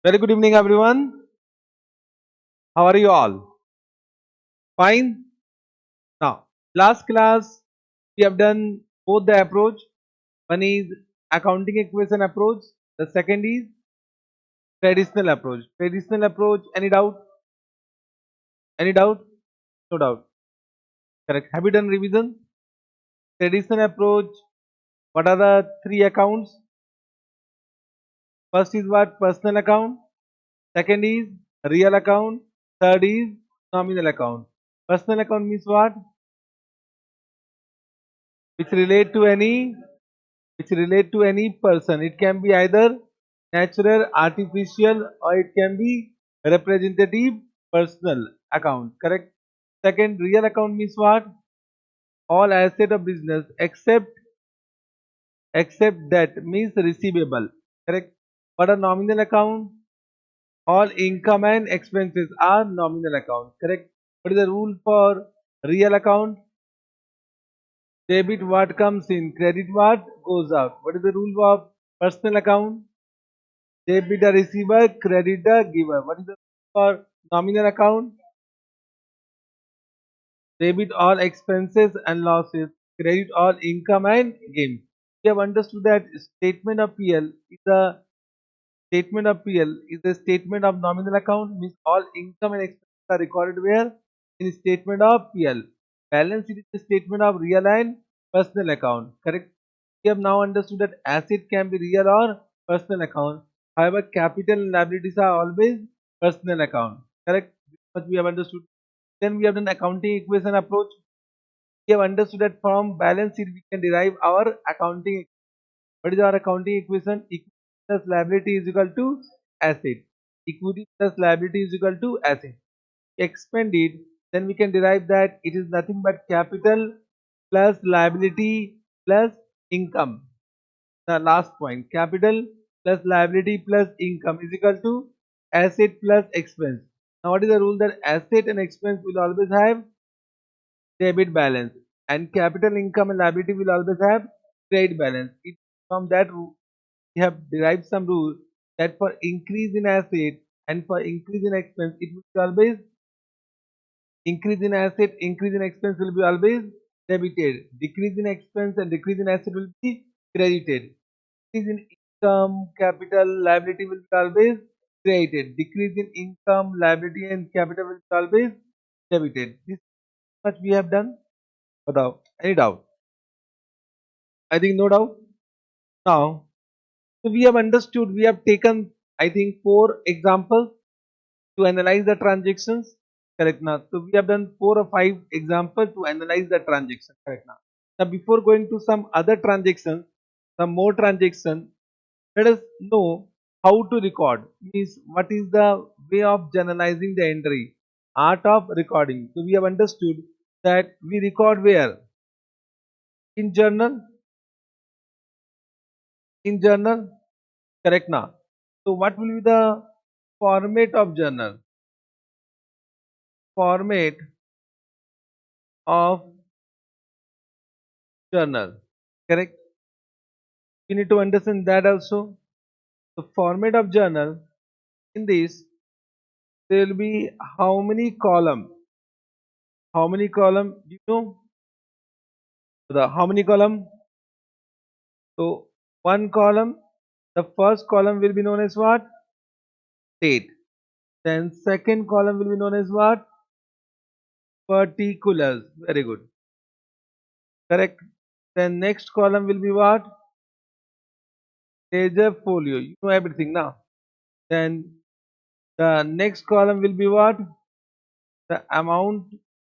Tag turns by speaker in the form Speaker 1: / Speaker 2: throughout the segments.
Speaker 1: Very good evening, everyone. How are you all? Fine. Now, last class we have done both the approach. One is accounting equation approach. The second is traditional approach. Traditional approach. Any doubt? Any doubt? No doubt. Correct. Have you done revision? Traditional approach. What are the three accounts? First is what? Personal account. Second is real account. Third is nominal account. Personal account means what? Which relate to any person. It can be either natural, artificial, or it can be representative personal account. Correct. Second, real account means what? All asset of business except that means receivable. Correct. What a nominal account? All income and expenses are nominal account. Correct. What is the rule for real account? Debit what comes in, credit what goes out. What is the rule of personal account? Debit the receiver, credit the giver. What is the for nominal account? Debit all expenses and losses, credit all income and gains. We have understood that statement of PL is a statement of nominal account, means all income and expenses are recorded where? In statement of PL. Balance sheet is a statement of real and personal account. Correct? We have now understood that asset can be real or personal account. However, capital and liabilities are always personal account. Correct? This much we have understood. Then we have done accounting equation approach. We have understood that from balance sheet we can derive our accounting. What is our accounting equation? Equity plus liability is equal to asset. Equity plus liability is equal to asset. Expand it, then we can derive that it is nothing but capital plus liability plus income. The last point, capital plus liability plus income is equal to asset plus expense. Now what is the rule? That asset and expense will always have debit balance and capital, income and liability will always have credit balance. From that we have derived some rule that for increase in asset and for increase in expense, it will be always increase in asset, increase in expense will be always debited. Decrease in expense and decrease in asset will be credited. Increase in income, capital, liability will be always credited. Decrease in income, liability and capital will be always debited. This much we have done without any doubt. I think no doubt. Now, so we have understood, we have taken, I think, 4 examples to analyze the transactions. Correct now. So we have done 4 or 5 examples to analyze the transaction. Correct now. Now before going to some other transactions, some more transaction, let us know how to record. Means what is the way of journalizing the entry, art of recording. So we have understood that we record where? In journal. In journal. Correct now. So what will be the format of journal? Format of journal. Correct. You need to understand that also. The format of journal, in this there will be how many column? How many column? You know the how many column? So one column. The first column will be known as what? Date. Then second column will be known as what? Particulars. Very good. Correct. Then next column will be what? Ledger folio. You know everything now. Then the next column will be what? The amount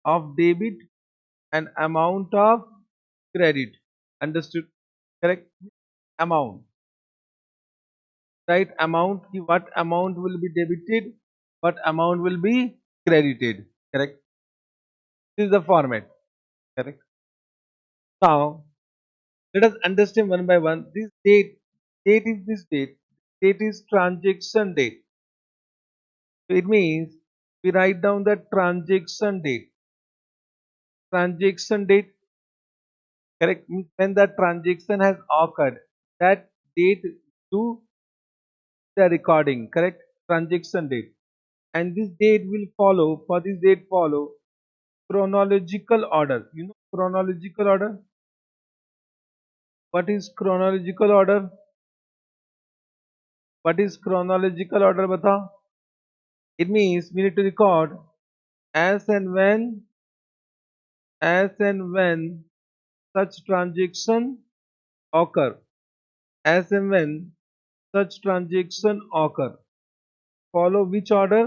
Speaker 1: of debit and amount of credit. Understood? Correct? Amount. Right? Amount. What amount will be debited? What amount will be credited? Correct? This is the format. Correct? Now, let us understand one by one. This date is this date. Date is transaction date. So it means we write down the transaction date. Transaction date, correct, means when the transaction has occurred. That date do the recording, correct? transaction date, and this date will follow, for this date follow chronological order. You know chronological order? What is chronological order? What is chronological order, batao? It means we need to record as and when, as and when such transaction occur, as and when such transaction occur. Follow which order?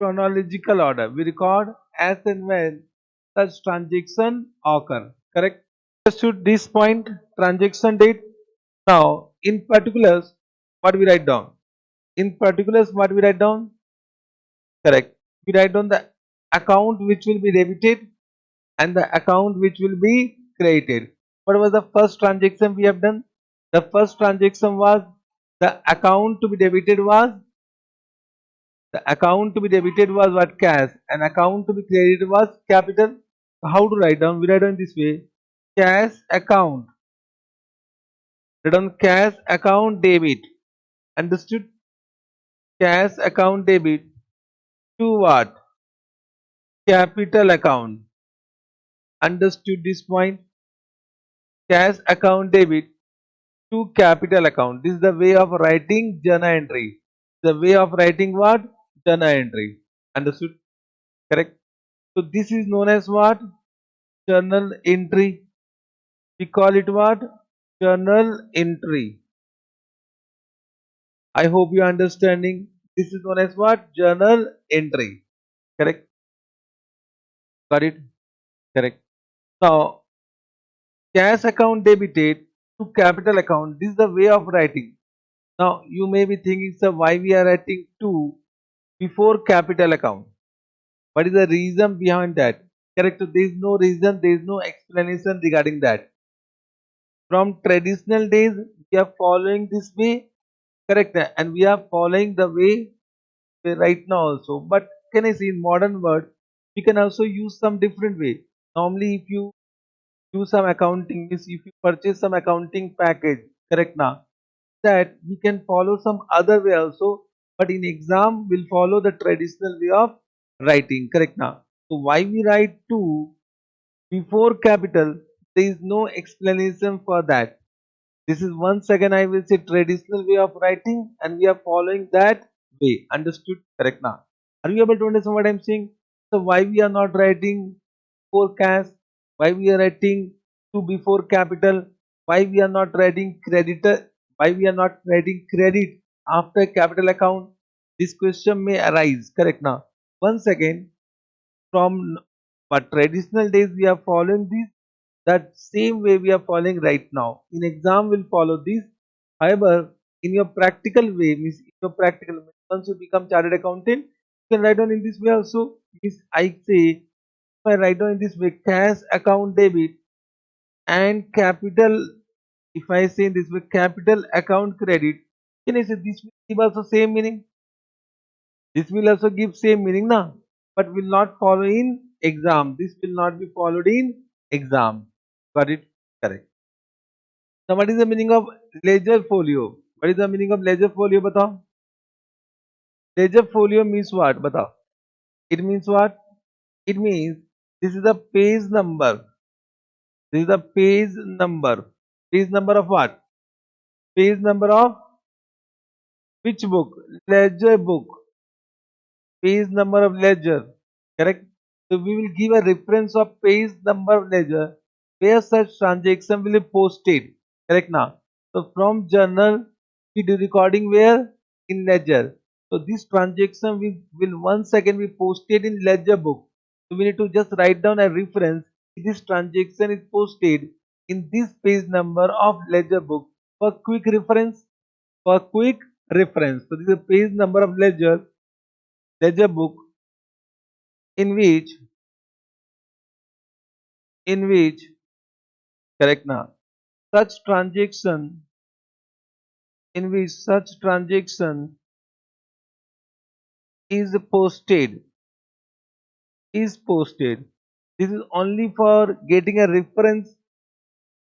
Speaker 1: Chronological order. We record as and when such transaction occur. Correct? Understood this point? Transaction date. Now, in particulars, what we write down? In particulars, what we write down? Correct. We write down the account which will be debited and the account which will be credited. What was the first transaction we have done? The first transaction was the account to be debited was what? Cash, and account to be credited was capital. How to write down? We write down this way: cash account. Write down cash account debit. Understood? Cash account debit to what? Capital account. Understood this point? Cash account debit to capital account. This is the way of writing journal entry. The way of writing what? Journal entry. Understood? Correct? So this is known as what? Journal entry. We call it what? Journal entry. I hope you are understanding. This is known as what? Journal entry. Correct? Got it? Correct. Now, cash account debited to capital account. This is the way of writing. Now, you may be thinking, sir, why we are writing to before capital account? What is the reason behind that? Correct. So there is no reason, there is no explanation regarding that. From traditional days, we are following this way. Correct. And we are following the way right now also. But can I say in modern world, we can also use some different way. Normally, if you do some accounting, means if you purchase some accounting package, correct now, that we can follow some other way also. But in exam, we'll follow the traditional way of writing. Correct now. So why we write to before capital? There is no explanation for that. This is once again I will say traditional way of writing, and we are following that way. Understood? Correct now. Are you able to understand what I am saying? So why we are not writing forecast? Why we are writing to before capital? Why we are not writing creditor? Why we are not writing credit after capital account? This question may arise. Correct now. Once again, from but traditional days we are following this, that same way we are following right now. In exam we'll follow this. However, in your practical way, means in your practical way, once you become chartered accountant, you can write down in this way also. Means I say, if I write down in this way, cash account debit and capital, if I say in this way, capital account credit, can I say this will give also same meaning? This will also give same meaning now, but will not follow in exam. This will not be followed in exam. Got it? Correct. Now, what is the meaning of ledger folio? What is the meaning of ledger folio? Batao. Ledger folio means what? Batao. It means what? It means this is the page number. This is the page number. Page number of what? Page number of which book? Ledger book. Page number of ledger. Correct? So we will give a reference of page number of ledger where such transaction will be posted. Correct now. So from journal we do recording where? In ledger. So this transaction will once again be posted in ledger book. So we need to just write down a reference. This transaction is posted in this page number of ledger book for quick reference. For quick reference. So this is a page number of ledger book in which correct now such transaction in which such transaction is posted. This is only for getting a reference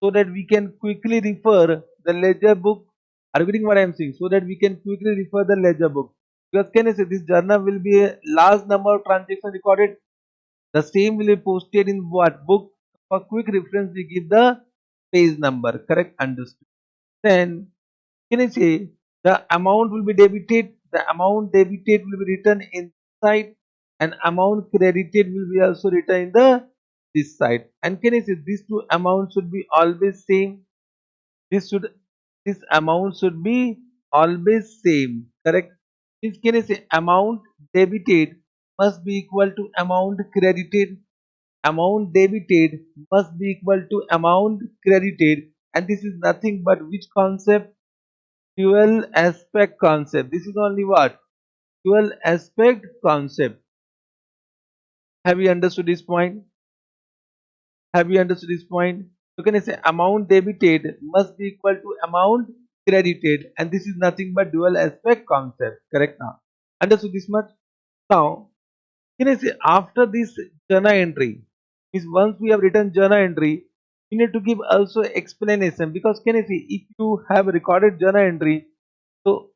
Speaker 1: so that we can quickly refer the ledger book. Are you getting what I am saying? So that we can quickly refer the ledger book. Because can I say this journal will be a large number of transactions recorded. The same will be posted in what book? For quick reference, we give the page number. Correct? Understood. Then can I say the amount will be debited? The amount debited will be written inside, and amount credited will be also written in the this side. And can I say these two amounts should be always same? This should this amount should be always same. Correct? Means can I say amount debited must be equal to amount credited. Amount debited must be equal to amount credited, and this is nothing but which concept? Dual aspect concept. This is only what? Dual aspect concept. Have you understood this point? Have you understood this point? So can I say amount debited must be equal to amount credited, and this is nothing but dual aspect concept. Correct now? Understood this much? Now can I say after this journal entry, is once we have written journal entry, we need to give also explanation, because can I say if you have recorded journal entry, so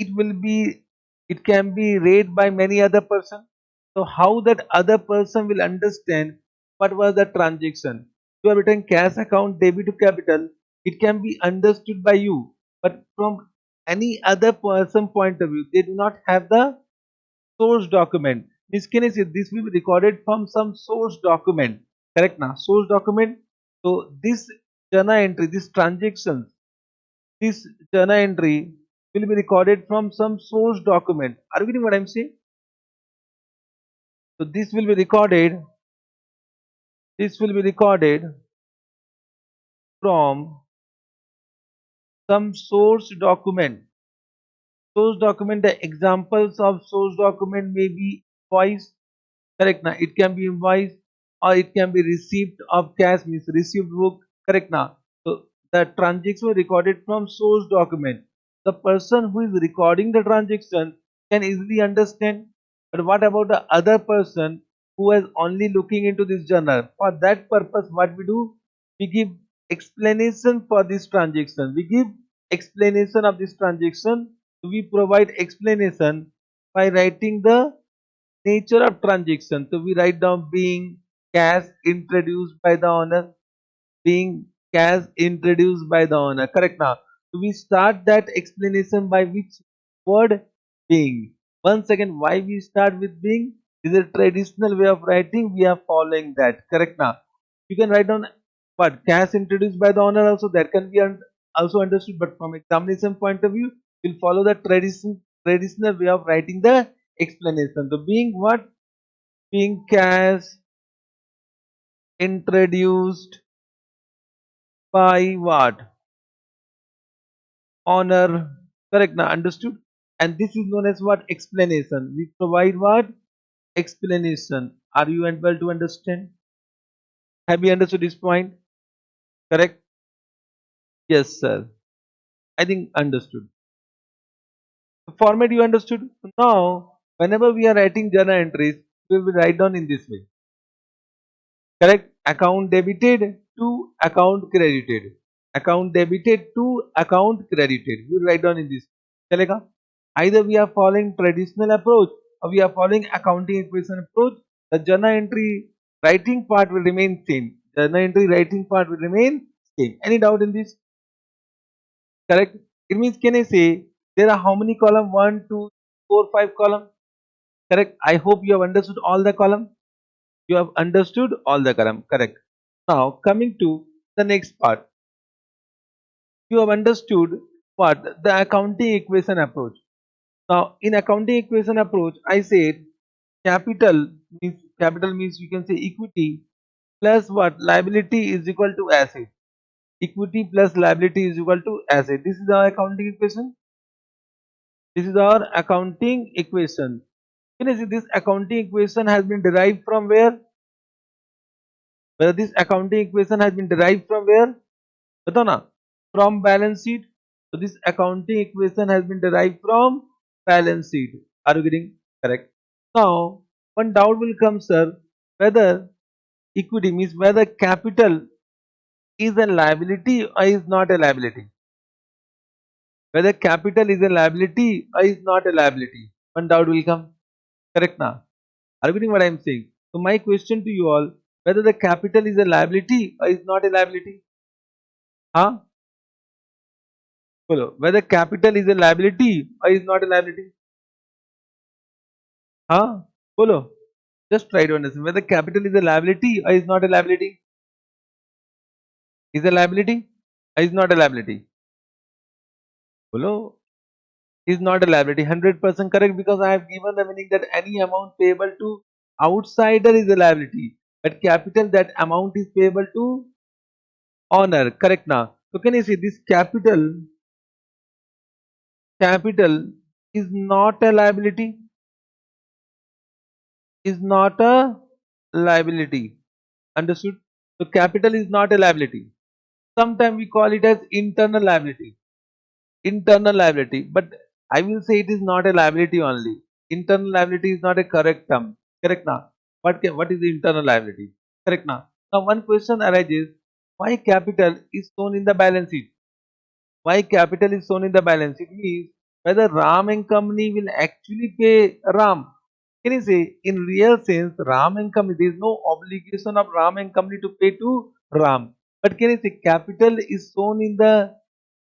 Speaker 1: it will be it can be read by many other person. So how that other person will understand what was the transaction? You have written cash account debit to capital, it can be understood by you, but from any other person point of view, they do not have the source document. Means can I say this will be recorded from some source document. Correct now? Source document. So this journal entry, this transaction, this journal entry will be recorded from some source document. Are you getting what I'm saying? So this will be recorded. This will be recorded from some source document. Source document. The examples of source document may be invoice. Correct now? It can be invoice, or it can be receipt of cash, means received book. Correct now? So the transaction was recorded from source document. The person who is recording the transaction can easily understand. But what about the other person who is only looking into this journal? For that purpose, what we do? We give explanation for this transaction. We give explanation of this transaction. We provide explanation by writing the nature of transaction. So we write down being cash introduced by the owner, being cash introduced by the owner. Correct now. So we start that explanation by which word? Being. Once again, why we start with being? Is a traditional way of writing. We are following that. Correct now. You can write down what cash introduced by the owner also, that can be also understood, but from examination point of view, we'll follow the traditional way of writing the explanation. So being what? Being cash introduced by what? Honor. Correct now? Understood? And this is known as what? Explanation. We provide what? Explanation. Are you able to understand? Have you understood this point? Correct? Yes, sir. I think understood. The format you understood. Now, whenever we are writing journal entries, we will write down in this way. Correct? Account debited to account credited. Account debited to account credited. We will write down in this. Chalega? Either we are following traditional approach or we are following accounting equation approach. The journal entry writing part will remain same. Journal entry writing part will remain same. Any doubt in this? Correct? It means can I say there are how many column? 1, 2, 4, 5 column. Correct? I hope you have understood all the column. You have understood all the column. Correct. Now coming to the next part. You have understood what? The accounting equation approach. Now in accounting equation approach, I said capital means you can say equity plus what? Liability is equal to asset. Equity plus liability is equal to asset. This is our accounting equation. This is our accounting equation. Can you see this accounting equation has been derived from where? Whether this accounting equation has been derived from where? बताओ ना? From balance sheet. So this accounting equation has been derived from balance sheet. Are you getting correct? Now one doubt will come, sir, whether equity means whether capital is a liability or is not a liability. Whether capital is a liability or is not a liability. one doubt will come. Correct now. Are you getting what I am saying? So my question to you all, whether the capital is a liability or is not a liability? Huh? Follow. Whether capital is a liability or is not a liability? Huh? Follow. Just try to understand whether capital is a liability or is not a liability. Is a liability or is not a liability? Follow. Is not a liability. 100% correct, because I have given the meaning that any amount payable to outsider is a liability. But capital, that amount is payable to owner. Correct now. So can you see this capital is not a liability, is not a liability. Understood? So capital is not a liability. Sometimes we call it as internal liability. Internal liability, but I will say it is not a liability only. Internal liability is not a correct term. Correct now. What is the internal liability? Correct now. Now one question arises: why capital is shown in the balance sheet? Why capital is shown in the balance sheet means whether Ram and company will actually pay Ram. Can you say in real sense Ram and company, there is no obligation of Ram and company to pay to Ram. But can you say capital is shown in the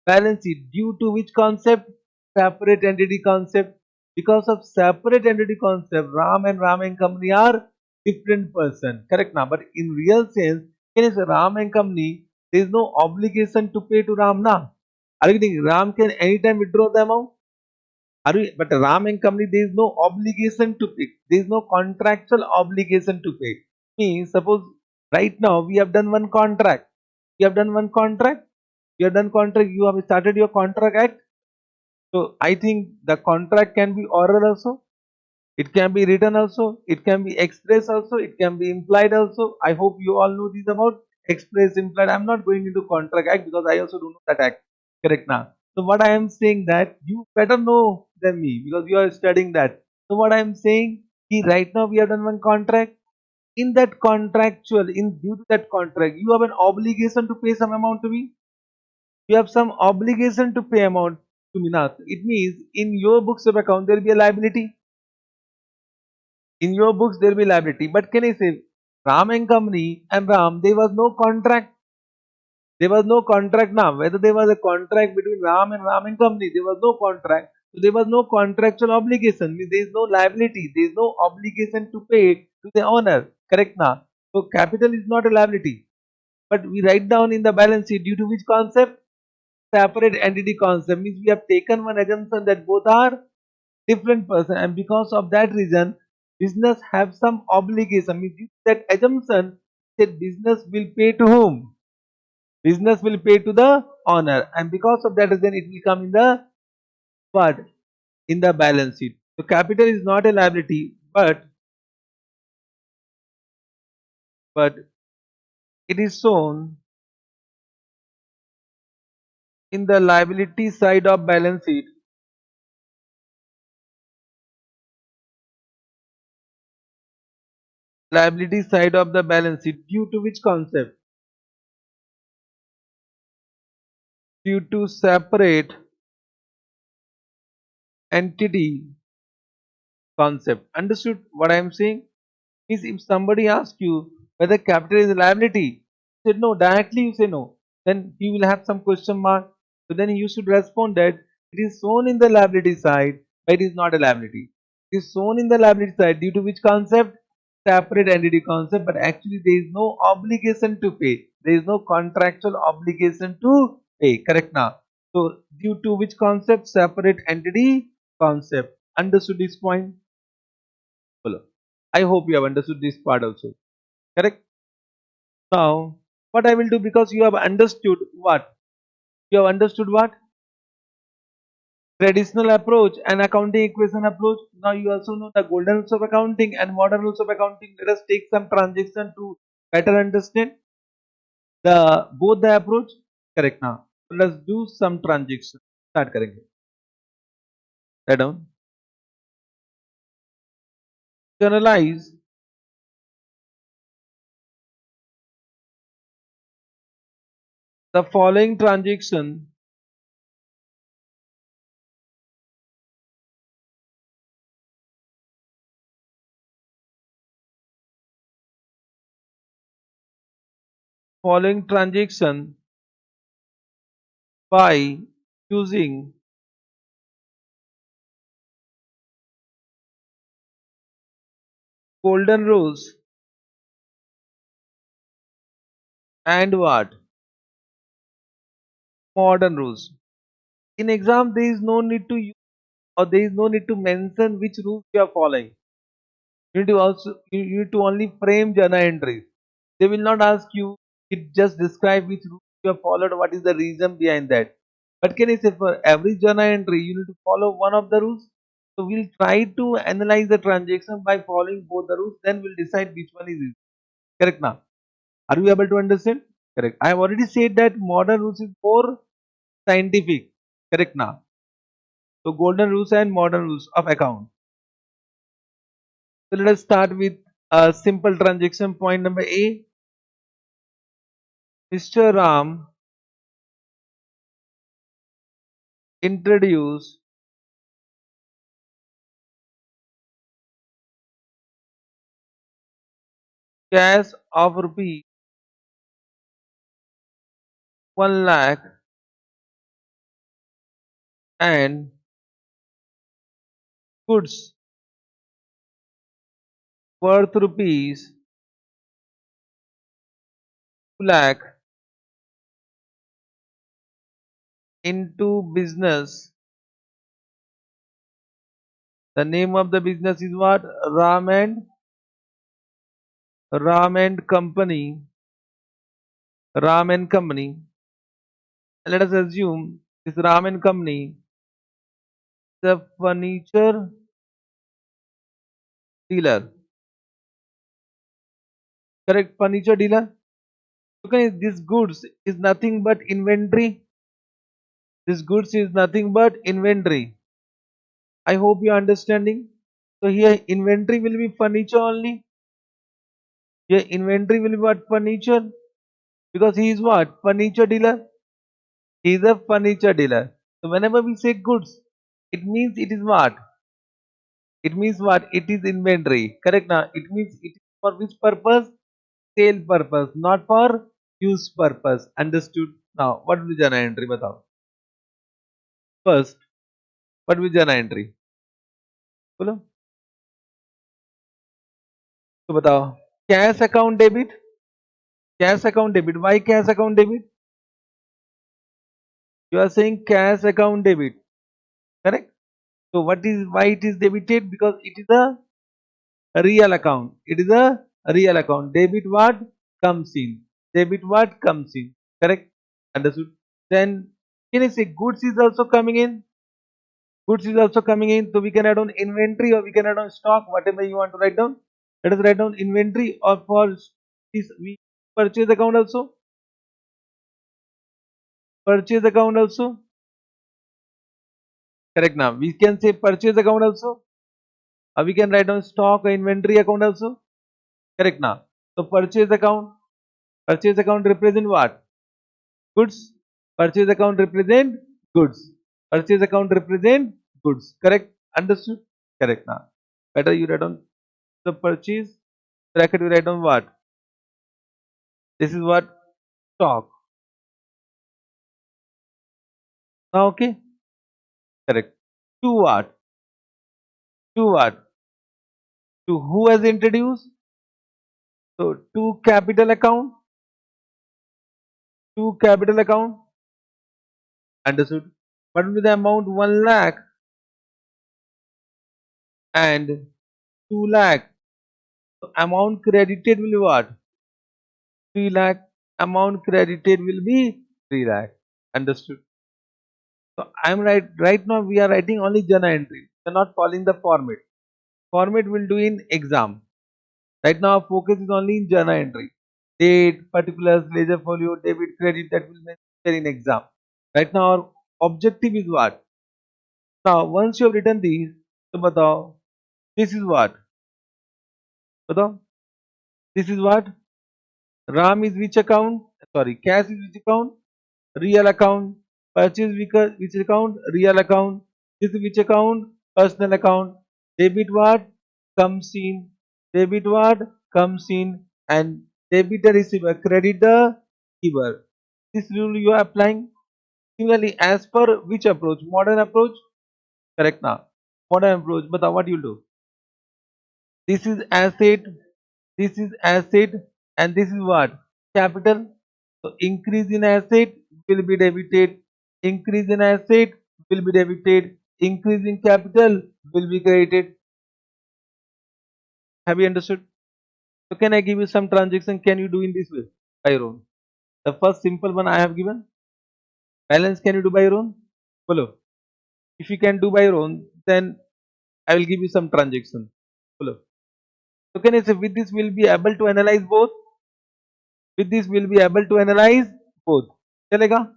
Speaker 1: balance sheet due to which concept? Separate entity concept. Because of separate entity concept, Ram and Ram and company are different person. Correct now. But in real sense, can you say Ram and company, there is no obligation to pay to Ram now. Are you getting? Ram can anytime withdraw the amount. Are you? But Ram and company, there is no obligation to pay. There is no contractual obligation to pay. Means suppose right now we have done one contract. We have done one contract. You have done contract. You have started your contract act. So I think the contract can be oral also. It can be written also. It can be expressed also. It can be implied also. I hope you all know this about express, implied. I'm not going into contract act because I also don't know that act. Correct now. So what I am saying that you better know than me because you are studying that. So what I am saying, right now we have done one contract. In that contractual, in due to that contract, you have an obligation to pay some amount to me. You have some obligation to pay amount to me now. It means in your books of account there will be a liability. In your books there will be liability. But can I say Ram and company and Ram, there was no contract. There was no contract now. Whether there was a contract between Ram and Ram and company, there was no contract. So there was no contractual obligation. Means there is no liability. There is no obligation to pay to the owner. Correct now. So capital is not a liability. But we write down in the balance sheet due to which concept? Separate entity concept. Means we have taken one assumption that both are different person, and because of that reason business have some obligation. Means due to that assumption that business will pay to whom? Business will pay to the owner, and because of that reason it will come in the what? In the balance sheet. So capital is not a liability, but it is shown in the liability side of balance sheet. Liability side of the balance sheet due to which concept? Due to separate entity concept. Understood what I am saying? Is if somebody asks you whether capital is a liability, you said no, directly you say no, then he will have some question mark. So then you should respond that it is shown in the liability side, but it is not a liability. It is shown in the liability side due to which concept? Separate entity concept, but actually there is no obligation to pay. There is no contractual obligation to pay. Correct now. So due to which concept? Separate entity concept. Understood this point? Follow. I hope you have understood this part also. Correct? Now, what I will do, because you have understood what? You have understood what? Traditional approach and accounting equation approach. Now you also know the golden rules of accounting and modern rules of accounting. Let us take some transaction to better understand the both the approach. Correct now. So let's do some transaction. Start correctly. Write down. Generalize the following transaction following transaction by using golden rules and what? Modern rules. In exam, there is no need to use or there is no need to mention which rules you are following. You need to only frame journal entries. They will not ask you. It just describe which rules you have followed. What is the reason behind that? But can I say for every journal entry you need to follow one of the rules? So we'll try to analyze the transaction by following both the rules. Then we'll decide which one is it. Correct now? Are you able to understand? Correct. I have already said that modern rules is more scientific. Correct now? So golden rules and modern rules of account. So let us start with a simple transaction. Point number A. Mr. Ram introduced cash of rupees 1 lakh and goods worth rupees 2 lakh into business. The name of the business is what? Ram and Company. Ram and Company. Let us assume this Ram and Company is a furniture dealer. Correct? Furniture dealer. Okay, this goods is nothing but inventory. This goods is nothing but inventory. I hope you are understanding. So here inventory will be furniture only. Here inventory will be what? Furniture. Because he is what? Furniture dealer. He is a furniture dealer. So whenever we say goods, it means it is what? It means what? It is inventory. Correct now? It means it is for which purpose? Sale purpose, not for use purpose. Understood? Now, what will be journal entry? Batao. First, what will be journal entry? बोलो तो बताओ cash account debit cash account debit. Why cash account debit? You are saying cash account debit, correct? So what is why it is debited? Because it is a real account. It is a real account. Debit what comes in. Debit what comes in. Correct? Understood? Then can I say goods is also coming in? Goods is also coming in. So we can add on inventory or we can add on stock, whatever you want to write down. Let us write down inventory or for this we purchase account also. Purchase account also. Correct now. We can say purchase account also. Or we can write down stock or inventory account also. Correct now. So purchase account. Purchase account represent what? Goods. Purchase account represent goods. Purchase account represent goods. Correct? Understood? Correct now. Better you write down the purchase. Bracket you write down what? This is what? Stock. Now okay? Correct. To what? To what? To who has introduced? So to capital account. To capital account. Understood? What will be the amount? 1 lakh and 2 lakh. So amount credited will be what? 3 lakh. Amount credited will be 3 lakh. Understood? So I'm right now we are writing only journal entry. We are not following the format. Format will do in exam. Right now our focus is only in journal entry. Date, particulars, ledger folio, debit, credit that will mention in exam. Right now our objective is what? Now once you have written these, so batao, this is what? Batao, this is what? RAM is which account? Sorry, cash is which account? Real account. Purchase which account? Real account. This is which account? Personal account. Debit what? Comes in. Debit what? Comes in. And debitor receiver. Creditor giver. This rule you are applying. Similarly, as per which approach? Modern approach? Correct now. Modern approach. But what you do? This is asset, this is asset, and this is what? Capital. So increase in asset will be debited. Increase in asset will be debited. Increase in capital will be credited. Have you understood? So can I give you some transaction? Can you do in this way by your own? The first simple one I have given. Balance can you do by your own? Follow. If you can do by your own, then I will give you some transaction. Follow. So can I say with this we'll be able to analyze both? With this we'll be able to analyze both. चलेगा?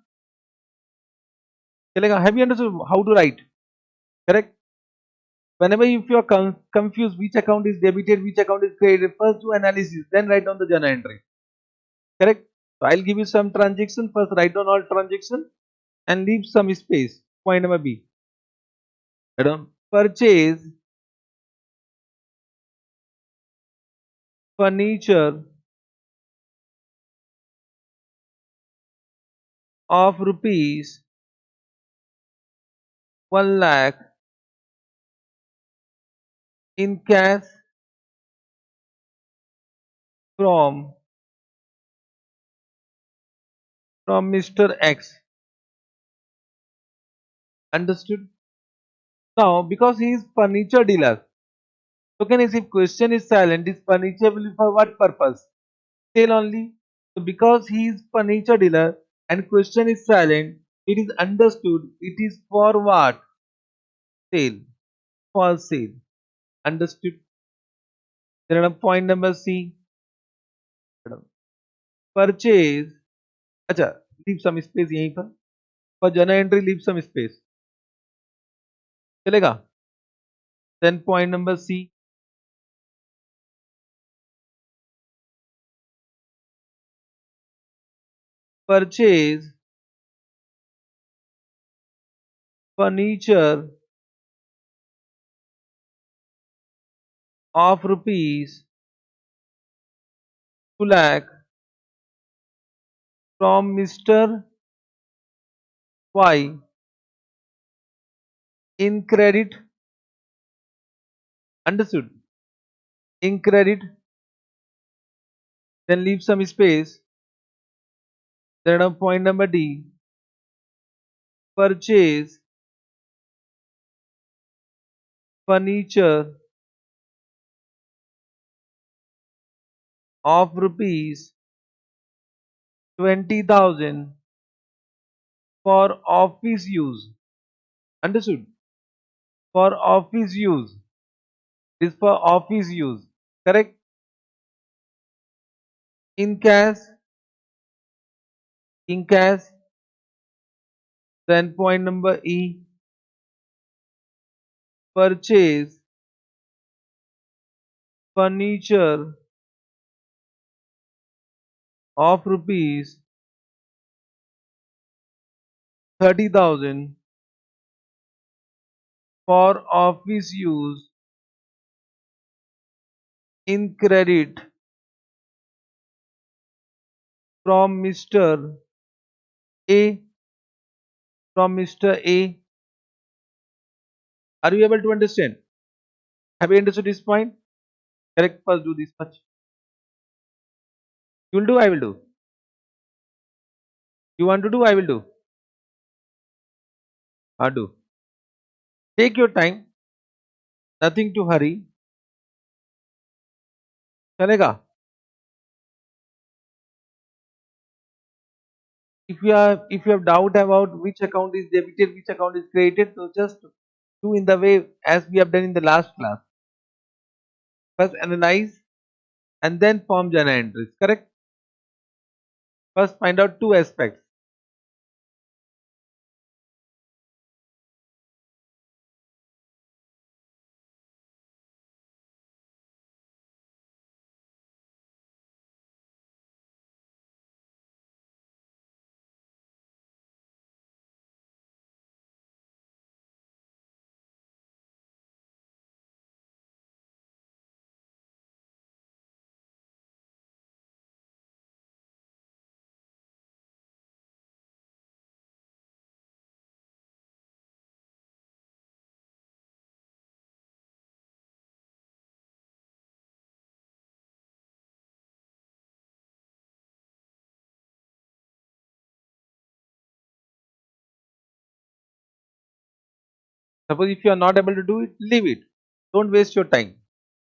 Speaker 1: चलेगा? Have you understood how to write? Correct? Whenever if you are confused which account is debited, which account is credited, first do analysis, then write down the journal entry. Correct? So I'll give you some transaction. First write down all transaction and leave some space. Point number B. Madam, purchase furniture of rupees 1 lakh in cash from Mr. X. Understood? Now, because he is furniture dealer, so can I say if question is silent, this furniture will be for what purpose? Sale only. So because he is furniture dealer and question is silent, it is understood it is for what? Sale. For sale. Understood? Then point number C. Purchase. अच्छा, leave some space यहीं पर. For journal entry, leave some space. चलेगा? Then point number C. Purchase furniture of rupees 2 lakh from Mr. Y in credit. Understood? In credit, then leave some space. Then point number D. Purchase furniture of rupees 20,000 for office use. Understood? For office use. This for office use. Correct? In cash. In cash. Then point number E. Purchase furniture of rupees 30,000 for office use in credit from Mr. A. From Mr. A. Are you able to understand? Have you understood this point? Correct. First do this much. You will do, I will do. You want to do, I will do. I do. Take your time. Nothing to hurry. चलेगा? If you have doubt about which account is debited, which account is credited, so just do in the way as we have done in the last class. First analyze and then form journal entries. Correct? First find out two aspects. Suppose if you are not able to do it, leave it. Don't waste your time.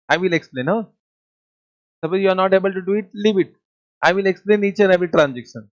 Speaker 1: I will explain. Huh? Suppose you are not able to do it, leave it. I will explain each and every transaction.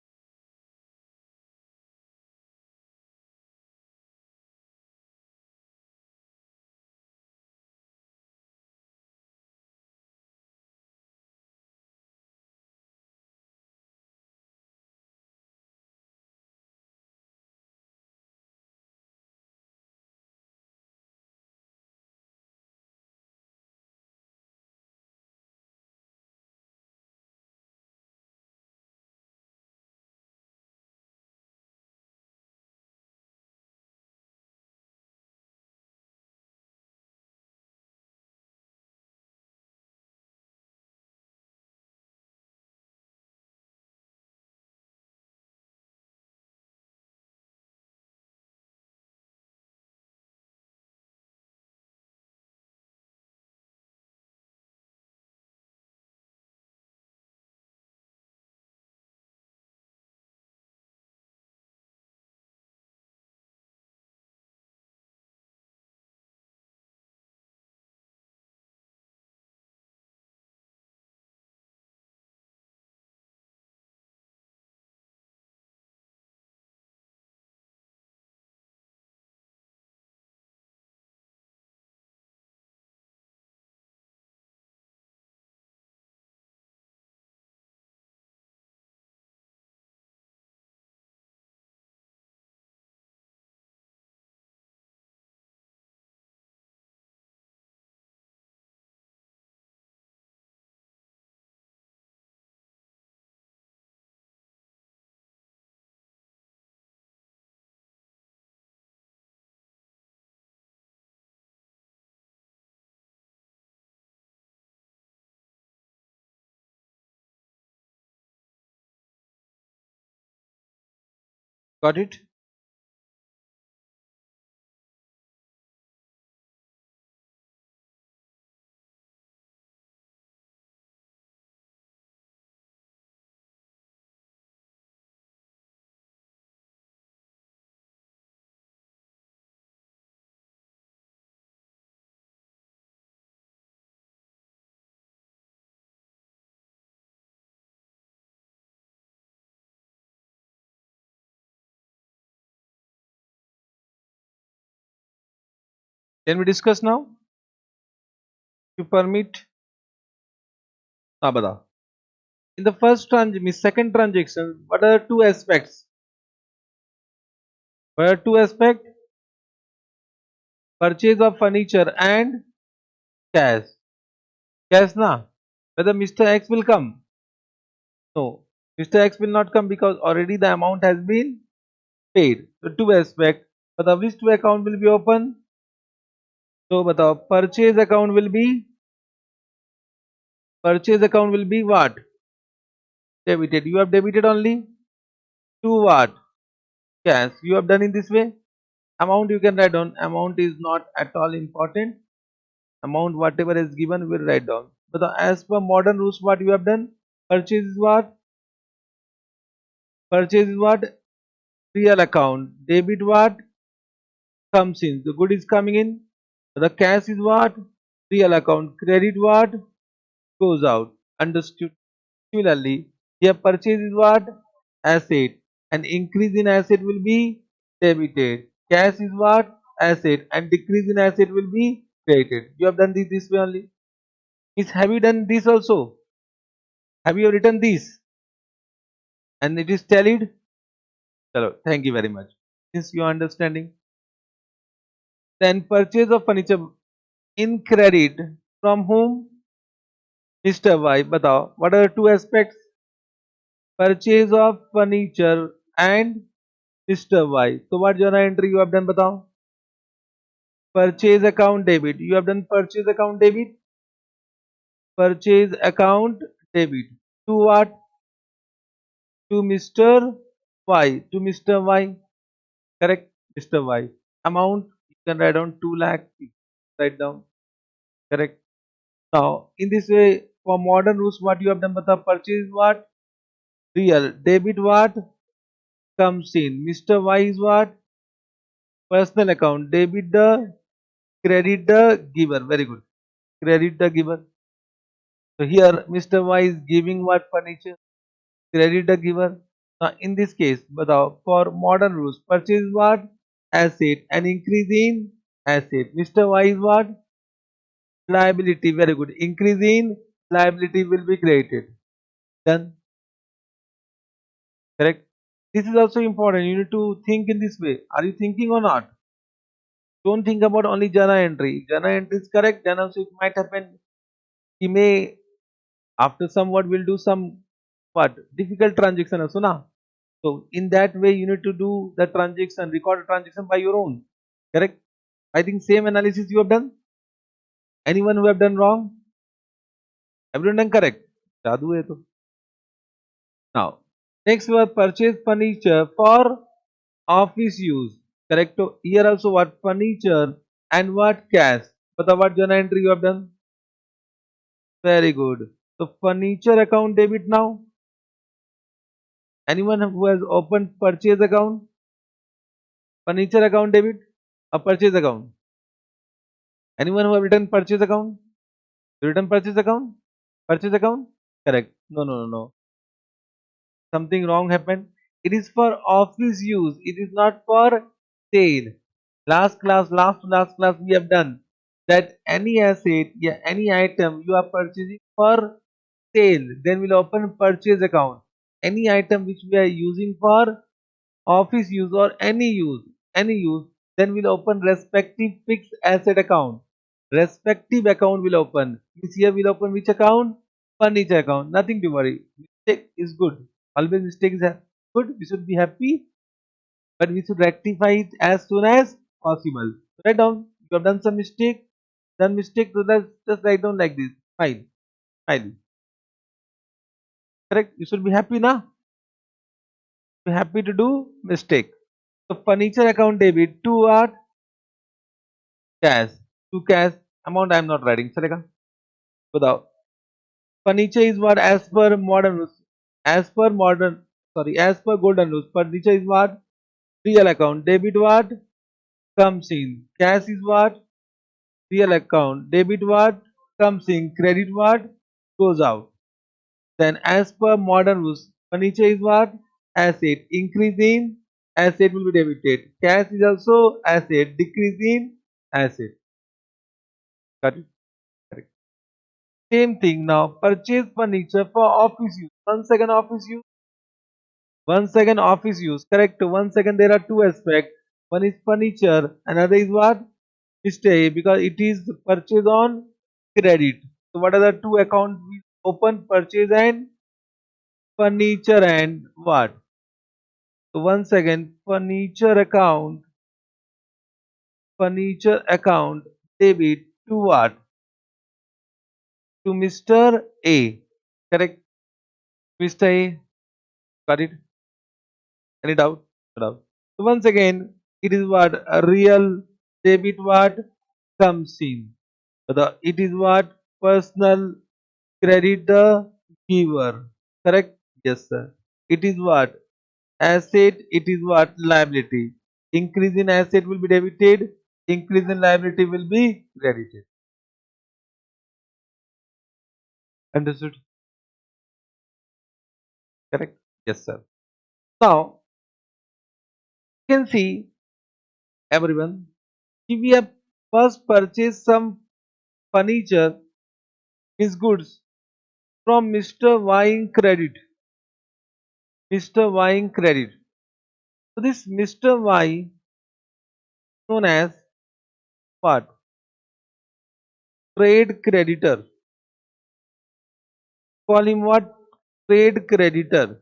Speaker 1: Got it? Can we discuss now? You permit? हाँ बताओ. In the second transaction, what are two aspects? What are two aspects? Purchase of furniture and cash. Cash na? Whether Mr. X will come? No. Mr. X will not come because already the amount has been paid. So two aspects. But which two account will be open? So बताओ purchase account will be what? Debited. You have debited only to what? Cash. You have done in this way. Amount you can write down. Amount is not at all important. Amount whatever is given will write down. But as per modern rules, what you have done? Purchase is what? Purchase is what? Real account. Debit what? Comes in. The good is coming in. The cash is what? Real account. Credit what? Goes out. Understood? Similarly, here purchase is what? Asset. And increase in asset will be debited. Cash is what? Asset. And decrease in asset will be credited. You have done this way only. Have you done this also? Have you written this? And it is tallied? Hello. Thank you very much. Since you are understanding. Then purchase of furniture in credit from whom? Mr. Y. Batao. What are the two aspects? Purchase of furniture and Mr. Y. So what journal entry you have done? Batao. Purchase account debit. You have done purchase account debit. Purchase account debit. To what? To Mr. Y. To Mr. Y. Correct. Mr. Y. Amount you can write down 2 lakh. Write down. Correct. Now in this way for modern rules what you have done? Bata purchase what? Real. Debit what? Comes in. Mr. Y is what? Personal account. Debit the credit the giver. Very good. Credit the giver. So here Mr. Y is giving what furniture? Credit the giver. Now in this case, for modern rules, purchase what? Asset and increase in asset. Mr. Y is what? Liability. Very good. Increase in liability will be created. Done. Correct. This is also important. You need to think in this way. Are you thinking or not? Don't think about only journal entry. If journal entry is correct, then also it might happen. He may after somewhat will do some what difficult transaction also now. So in that way you need to do the transaction, record the transaction by your own. Correct? I think same analysis you have done. Anyone who have done wrong? Everyone done correct. Jadoo hai to. Now next we have purchase furniture for office use. Correct? So here also what furniture and what cash. But what journal entry you have done? Very good. So furniture account debit now. Anyone who has opened purchase account? Furniture account debit? A purchase account. Anyone who have written purchase account? Written purchase account? Purchase account? Correct. No, no, no, no. Something wrong happened. It is for office use. It is not for sale. Last class we have done that any asset, yeah, any item you are purchasing for sale, then we'll open purchase account. Any item which we are using for office use or any use, then we'll open respective fixed asset account. Respective account will open. This year we'll open which account? Furniture account. Nothing to worry. Mistake is good. Always mistake is good. We should be happy, but we should rectify it as soon as possible. Write down. You have done some mistake. Done mistake. So that's just write down like this. Fine. Fine. Correct. You should be happy now. Be happy to do mistake. So furniture account debit to what? Cash. To cash amount I am not writing. Chalega. Without. Furniture is what as per modern rules. As per modern as per golden rules. Furniture is what? Real account. Debit what? Comes in. Cash is what? Real account. Debit what? Comes in. Credit what? Goes out. Then as per modern rules, furniture is what? Asset. Increase in asset will be debited. Cash is also asset. Decrease in asset. Got it? Correct. Same thing now. Purchase furniture for office use. 1 second office use. 1 second office use. Correct. 1 second there are two aspects. One is furniture. Another is what? Stay because it is purchase on credit. So what are the two accounts we open? Purchase and furniture and what? So once again, furniture account debit to what? To Mr. A. Correct? Mr. A. Got it? Any doubt? No doubt. So once again, it is what? A real debit what? Comes in. It is what? Personal credit the giver. Correct? Yes, sir. It is what? Asset, it is what? Liability. Increase in asset will be debited, increase in liability will be credited. Understood? Correct? Yes, sir. Now, you can see everyone, if we have first purchased some furniture, his goods from Mr. Y in credit. Mr. Y in credit. So this Mr. Y known as what? Trade creditor. Call him what? Trade creditor.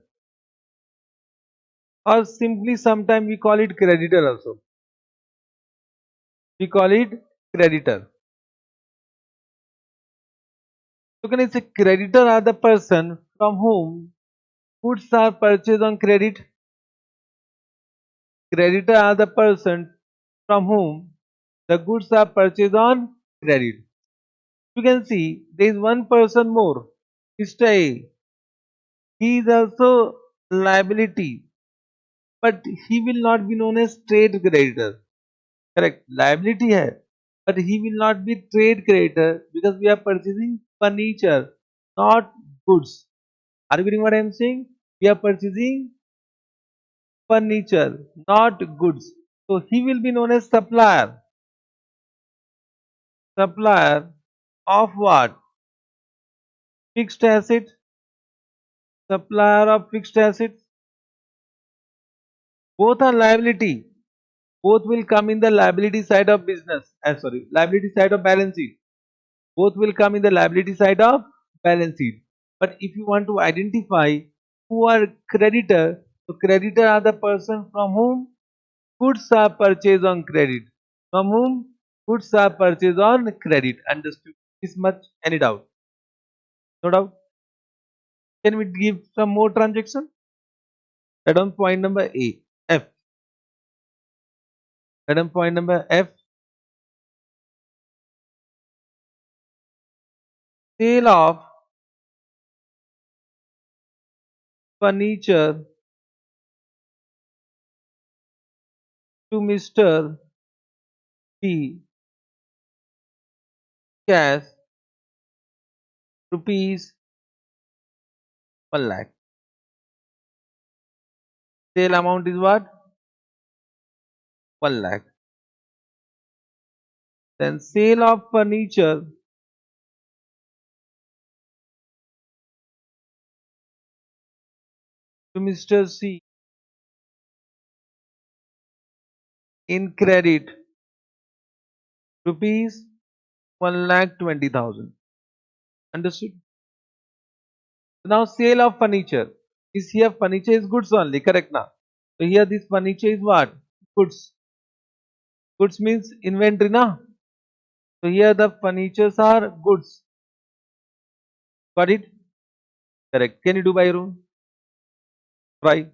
Speaker 1: Or simply sometimes we call it creditor also. We call it creditor. So can I say creditor are the person from whom goods are purchased on credit? Creditor are the person from whom the goods are purchased on credit. You can see there is one person more, Mr. A. He is also liability, but he will not be known as trade creditor. Correct. Liability है, but he will not be trade creditor because we are purchasing furniture, not goods. Are you getting what I am saying? We are purchasing furniture, not goods. So he will be known as supplier. Supplier of what? Fixed asset. Supplier of fixed assets. Both are liability. Both will come in the liability side of business. Sorry, liability side of balance sheet. Both will come in the liability side of balance sheet. But if you want to identify who are creditor, so creditor are the person from whom goods are purchased on credit. From whom goods are purchased on credit. Understood this much? Any doubt? No doubt? Can we give some more transaction? Add on point number A. F. Add on point number F. Sale of furniture to Mr. P. Cash rupees 1 lakh. Sale amount is what? 1 lakh. Then sale of furniture to Mr. C in credit rupees 1,20,000. Understood? Now sale of furniture. Is here furniture is goods only, correct now? So here this furniture is what? Goods. Goods means inventory na? So here the furnitures are goods. Got it? Correct. Can you do by your own? Try.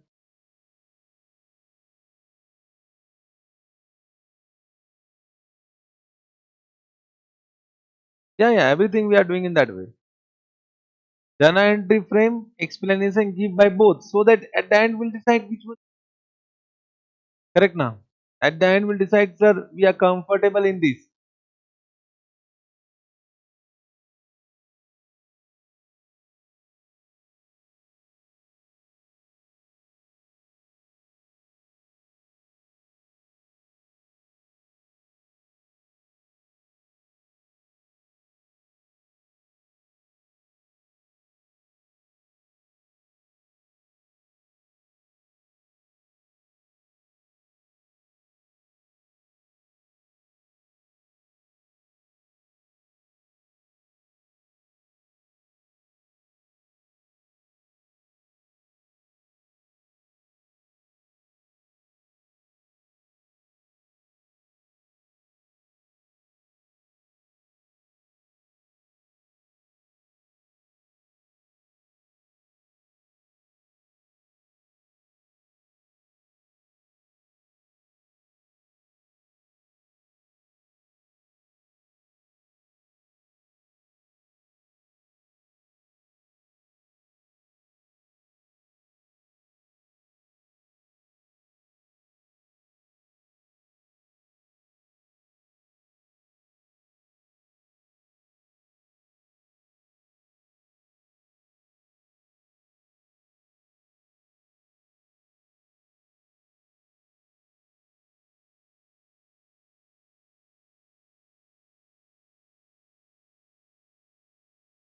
Speaker 1: Yeah, everything we are doing in that way. Journal entry frame explanation give by both so that at the end we'll decide which one. Correct now. At the end we'll decide, sir, we are comfortable in this.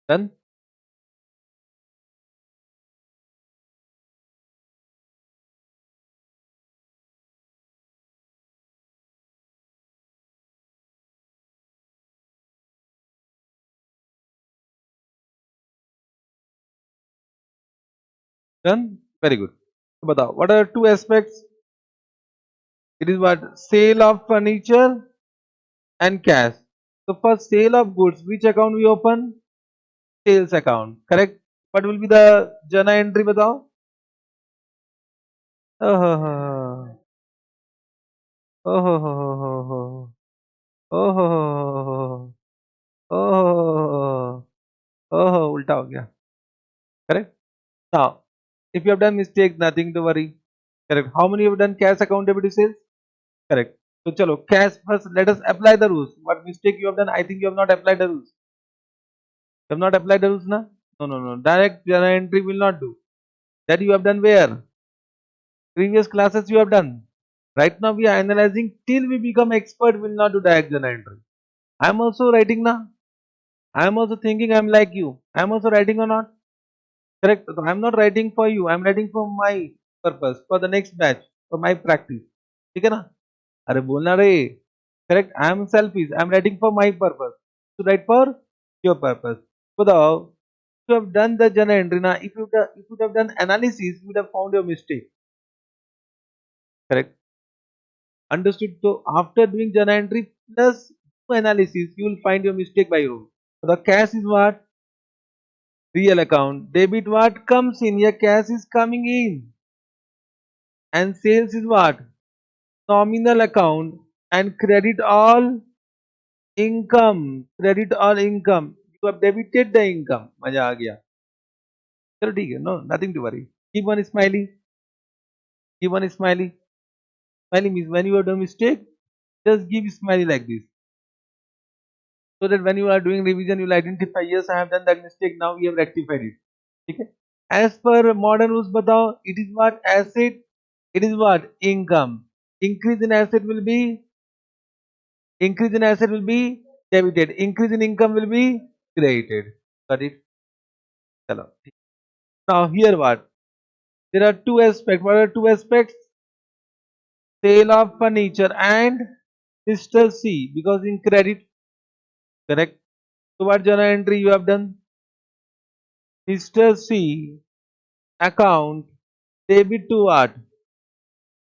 Speaker 1: Done? Done? Very good. So बताओ, what are two aspects? It is what? Sale of furniture and cash. So for sale of goods, which account we open? Sales account. Correct? What will be the journal entry बताओ? Oh, oh, oh, oh, oh, oh, oh, oh, उल्टा हो गया. Correct? Now, if you have done mistake, nothing to worry. Correct. How many you have done cash account debit sales? Correct. So chalo, cash first. Let us apply the rules. What mistake you have done? I think you have not applied the rules. You have not applied the rules, na? No, no, no. Direct journal entry will not do. That you have done where? Previous classes you have done. Right now we are analyzing till we become expert. Will not do direct journal entry. I am also writing now. I am also thinking I am like you. I am also writing or not? Correct. So I am not writing for you. I am writing for my purpose, for the next batch, for my practice. ठीक है ना? अरे बोलना रे. Correct. I am selfish. I am writing for my purpose. To write for your purpose. So if you have done the journal entry now, if you have done analysis, you would have found your mistake. Correct. Understood. So after doing journal entry plus analysis, you will find your mistake by rule. So the cash is what? Real account. Debit what comes in. Your cash is coming in. And sales is what? Nominal account. And credit all income. Credit all income. You have debited the income. मजा आ गया. चलो ठीक है. No, nothing to worry. Keep one smiley. Keep one smiley. Smiley means when you have done mistake, just give smiley like this. So that when you are doing revision, you will identify, yes, I have done that mistake. Now we have rectified it. Okay. As per modern rules, बताओ, it is what? Asset. It is what? Income. Increase in asset will be debited. Increase in income will be credited. Got it? Chalo. Now here what? There are two aspects. What are two aspects? Sale of furniture and Mr. C, because in credit, correct? So what journal entry you have done? Mr. C account debit to what?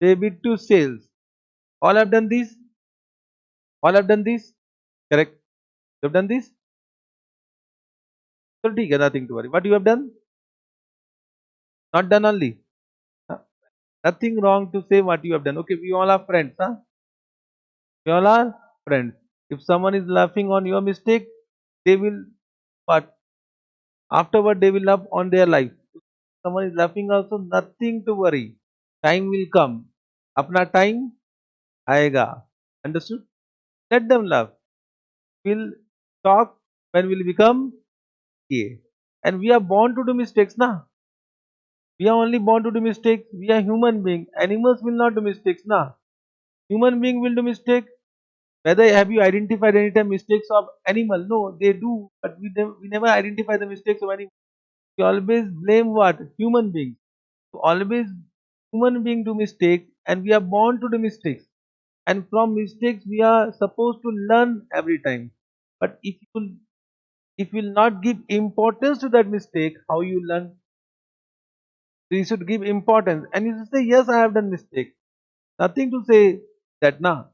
Speaker 1: Debit to sales. All have done this? All have done this? Correct? You have done this? So ठीक है, nothing to worry. What you have done? Not done only. Nothing wrong to say what you have done. Okay, we all are friends, huh? We all are friends. If someone is laughing on your mistake, they will what? Afterward they will laugh on their life. If someone is laughing also, nothing to worry. Time will come. Apna time आएगा. Understood? Let them laugh. We'll talk when we'll become A. And we are born to do mistakes, na? We are only born to do mistakes. We are human being. Animals will not do mistakes, na? Human being will do mistake. Whether have you identified any time mistakes of animal? No, they do, but we never identify the mistakes of animal. We always blame what? Human beings. So always human being do mistakes, and we are born to do mistakes. And from mistakes we are supposed to learn every time. But if you will not give importance to that mistake, how you learn? So you should give importance, and you should say, yes, I have done mistake. Nothing to say that nah.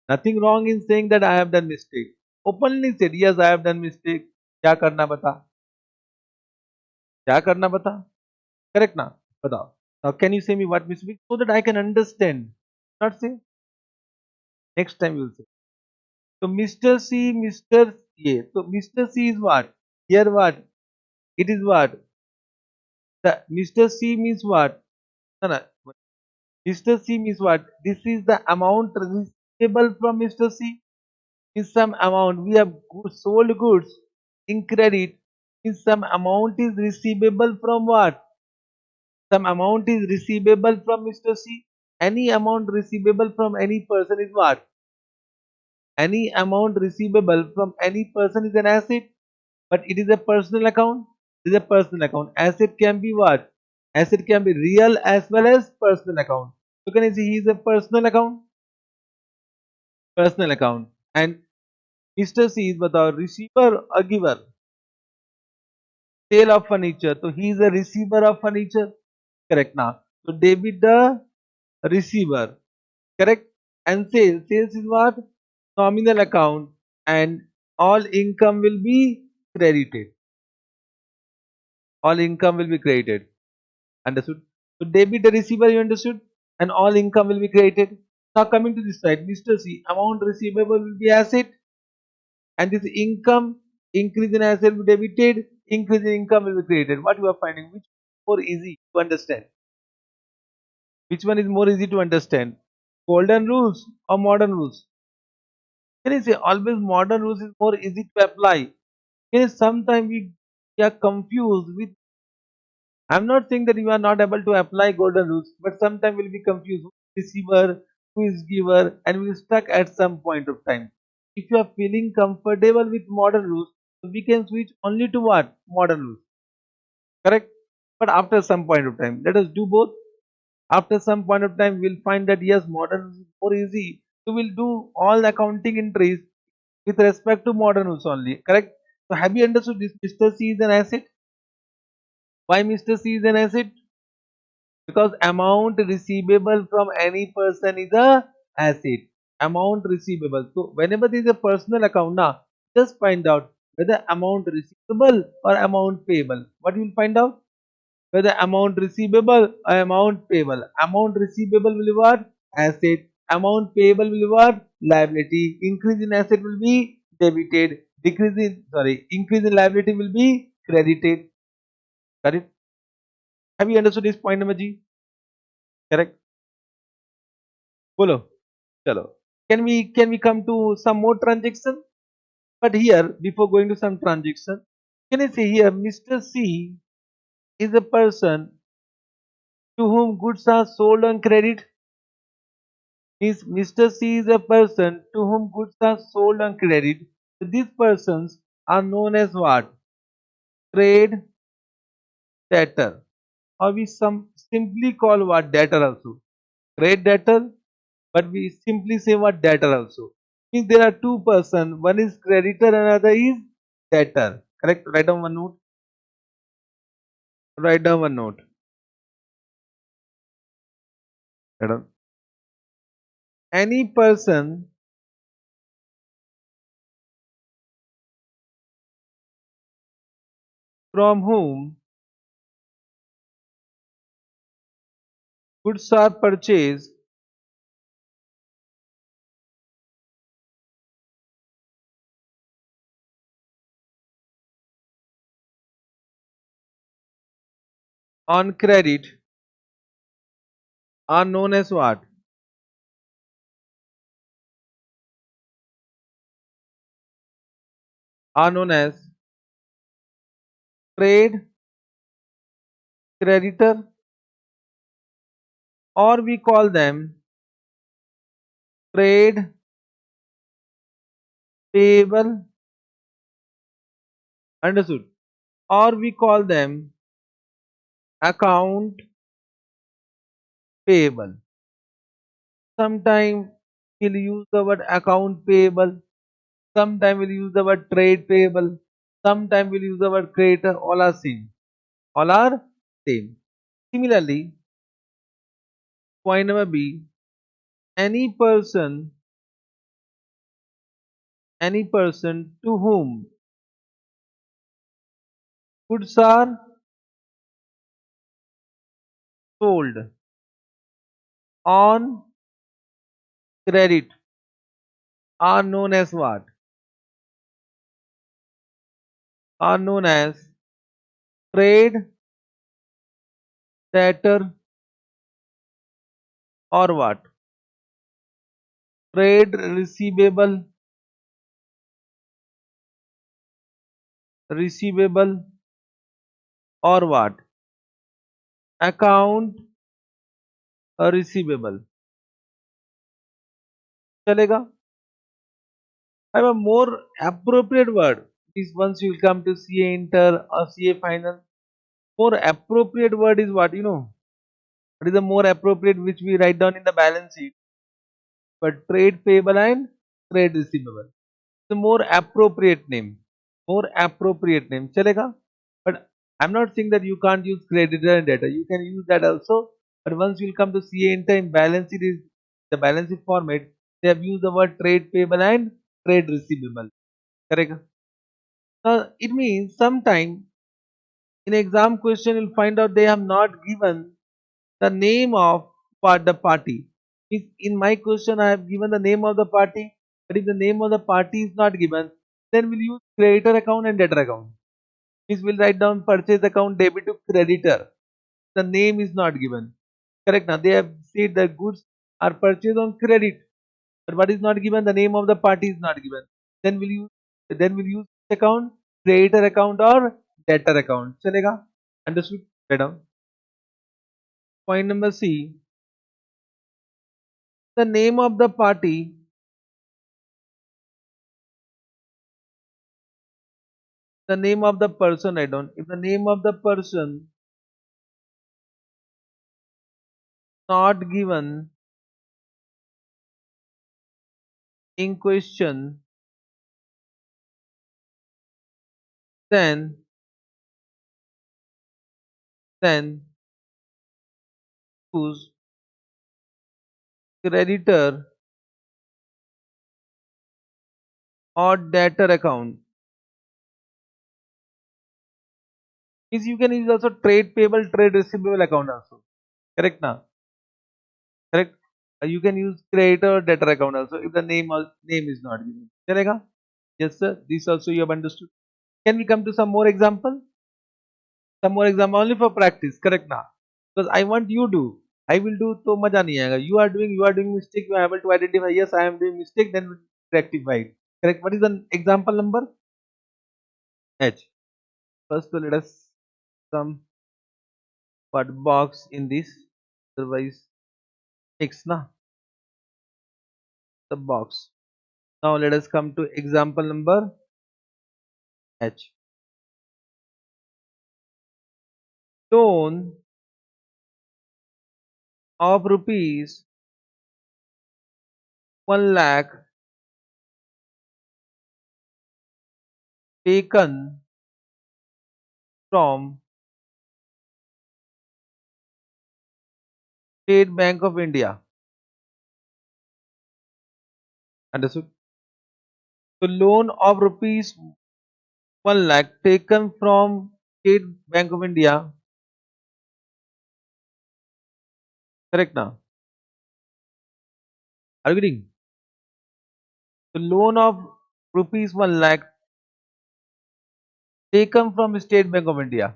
Speaker 1: Nothing wrong in saying that I have done mistake. Openly said, yes, I have done mistake. क्या करना बता? क्या करना बता? Correct ना? बताओ. Now can you say me what mistake so that I can understand? Not say. Next time you will say. So Mr. C, Mr. A. So Mr. C is what? Here what? It is what? The Mr. C means what? No, no. Mr. C means what? This is the amount receivable from Mr. C. Is some amount we have sold goods in credit. Is some amount is receivable from what? Some amount is receivable from Mr. C. Any amount receivable from any person is what? Any amount receivable from any person is an asset, but it is a personal account. It is a personal account. Asset can be what? Asset can be real as well as personal account. So can you see he is a personal account? Personal account. And Mr. C is बताओ receiver or giver? Sale of furniture. So he is a receiver of furniture. Correct now. So debit the receiver. Correct. And sales. Sales is what? Nominal account. And all income will be credited. All income will be credited. Understood? So debit the receiver, you understood? And all income will be credited. Now coming to this side, Mr. C, amount receivable will be asset, and this income, increase in asset will be debited, increase in income will be credited. What you are finding? Which is more easy to understand? Which one is more easy to understand? Golden rules or modern rules? Can you say always modern rules is more easy to apply? Can you sometimes we are confused with. I'm not saying that you are not able to apply golden rules, but sometimes we'll be confused who is receiver, who is giver, and we'll stuck at some point of time. If you are feeling comfortable with modern rules, we can switch only to what? Modern rules. Correct? But after some point of time, let us do both. After some point of time, we'll find that yes, modern rules is more easy. So we'll do all accounting entries with respect to modern rules only. Correct? So have you understood this? Mr. C is an asset. Why Mr. C is an asset? Because amount receivable from any person is a asset. Amount receivable. So whenever there is a personal account, now just find out whether amount receivable or amount payable. What you will find out? Whether amount receivable or amount payable. Amount receivable will be what? Asset. Amount payable will be what? Liability. Increase in asset will be debited. Increase in liability will be credited. Correct? Have you understood this point number G? Correct? Bolo. Chalo. Can we come to some more transaction? But here, before going to some transaction, can I say here Mr. C is a person to whom goods are sold on credit? Is Mr. C is a person to whom goods are sold on credit. So these persons are known as what? Trade debtor. Or we simply call what debtor also. Trade debtor, but we simply say what debtor also. Means there are two persons, one is creditor, another is debtor. Correct? Write down one note. Write down one note. Write down. Any person from whom goods are purchased on credit are known as what? Are known as trade creditor, or we call them trade payable. Understood? Or we call them account payable. Sometimes we'll use the word account payable. Sometimes we'll use the word trade payable. Sometimes we'll use the word creditor. All are same. All are same. Similarly, point number B, any person to whom goods are sold on credit are known as what? Are known as trade debtor or what? Trade receivable or what? Account receivable. चलेगा? I have a more appropriate word. Is once you will come to CA inter or CA final. More appropriate word is what? What is the more appropriate which we write down in the balance sheet? But trade payable and trade receivable. The more appropriate name. More appropriate name. Chalega? But I'm not saying that you can't use creditor and debtor. You can use that also. But once you'll come to CA in time, balance sheet is the balance sheet format. They have used the word trade payable and trade receivable. Correct? It means sometime in exam question you'll find out they have not given the name of the party. If in my question I have given the name of the party, but if the name of the party is not given, then we'll use creditor account and debtor account. Means we'll write down purchase account debit to creditor. The name is not given. Correct now. They have said the goods are purchased on credit, but what is not given, the name of the party is not given. Then we'll use which account? Creditor account or debtor account. Chalega? Understood? Write down. Point number C. The name of the party, the name of the person, I don't. If the name of the person not given in question, then then choose creditor or debtor account. Means you can use also trade payable, trade receivable account also. Correct now? Correct. You can use creditor or debtor account also if the name is not given. Chalega? Yes, sir. This also you have understood. Can we come to some more example? Some more example only for practice. Correct now? Because I want you to. I will do so much नहीं आएगा. You are doing mistake. You are able to identify. Yes, I am doing mistake. Then rectify it. Correct. What is the example number? H. First, so let us some what box in this. Otherwise, X na the box. Now let us come to example number H. Loan of rupees 1 lakh taken from State Bank of India. Understood? So loan of rupees 1 lakh taken from State Bank of India. Correct now? Are you getting? So loan of rupees 1 lakh taken from State Bank of India.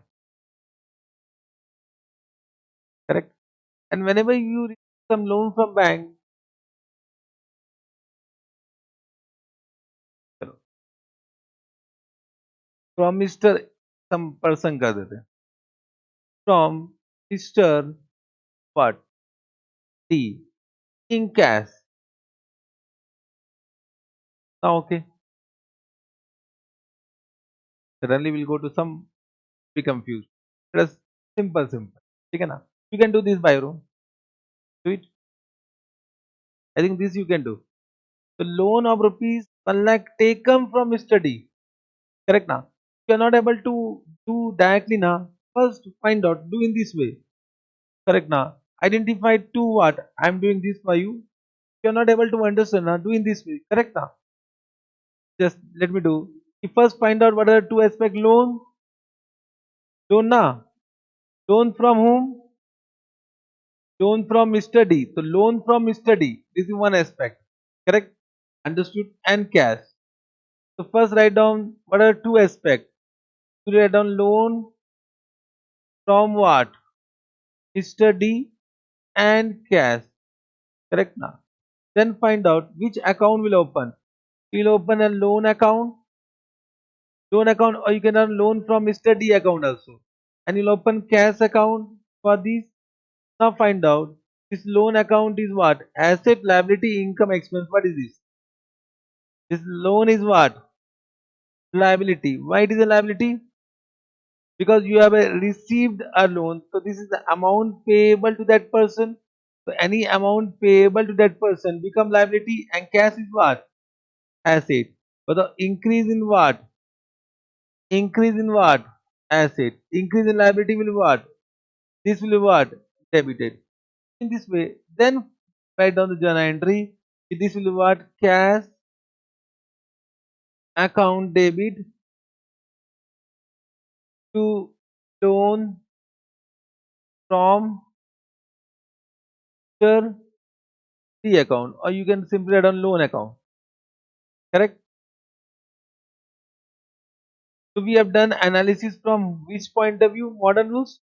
Speaker 1: Correct? And whenever you receive some loan from bank, from Mr. some person कर देते हैं. From Mr. what? D. In cash. Now okay. Suddenly we'll go to some be confused. Let us simple. ठीक है ना? You can do this by your own. Do it. I think this you can do. The loan of rupees 1 lakh taken from Mr. D. Correct now? If you are not able to do directly now, first find out. Do in this way. Correct now? Identify to what I am doing this for you. If you are not able to understand now, do in this way. Correct now? Just let me do. You first find out what are the two aspect loan. Loan na. Loan from whom? Loan from Mr. D. So loan from Mr. D. This is one aspect. Correct? Understood? And cash. So first write down what are two aspects. You write down loan from what? Mr. D and cash. Correct now. Then find out which account will open. You'll open a loan account. Loan account, or you can earn loan from Mr. D account also. And you'll open cash account for this. Now find out this loan account is what? Asset, liability, income, expense. What is this? This loan is what? Liability. Why it is a liability? Because you have received a loan. So this is the amount payable to that person. So any amount payable to that person become liability, and cash is what? Asset. But the increase in what? Increase in what? Asset. Increase in liability will be what? This will be what? Debited. In this way, then write down the journal entry. This will be what? Cash account debit to loan from Mr. D account, or you can simply write on loan account. Correct? So we have done analysis from which point of view? Modern rules.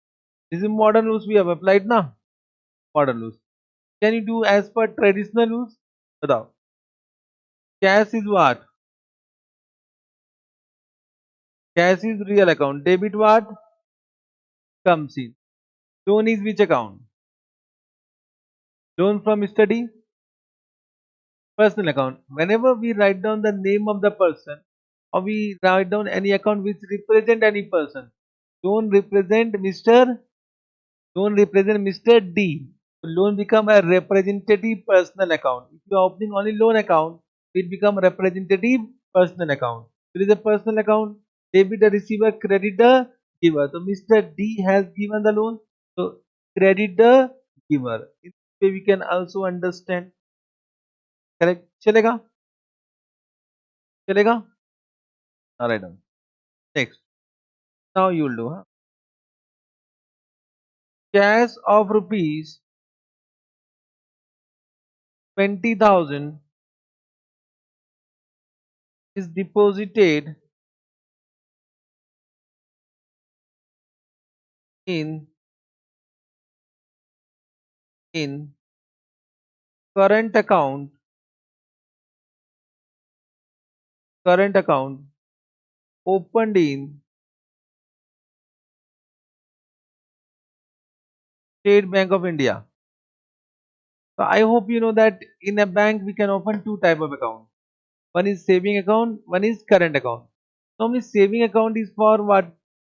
Speaker 1: This is modern rules we have applied now. Modern rules. Can you do as per traditional rules? बताओ. Cash is what? Cash is real account. Debit what? Comes in. Loan is which account? Loan from study? Personal account. Whenever we write down the name of the person or we write down any account which represent any person, don't represent Mr. Don't represent Mr. D. Loan become a representative personal account. If you are opening only loan account, it become representative personal account. It is a personal account. Debit the receiver, credit the giver. So Mr. D has given the loan. So credit the giver. In this way we can also understand. Correct? चलेगा? चलेगा? Alright. Next. Now you will do. Huh? Cash of rupees 20,000 is deposited in in current account opened in State Bank of India. So I hope you know that in a bank we can open two type of account. One is saving account, one is current account. Normally saving account is for what?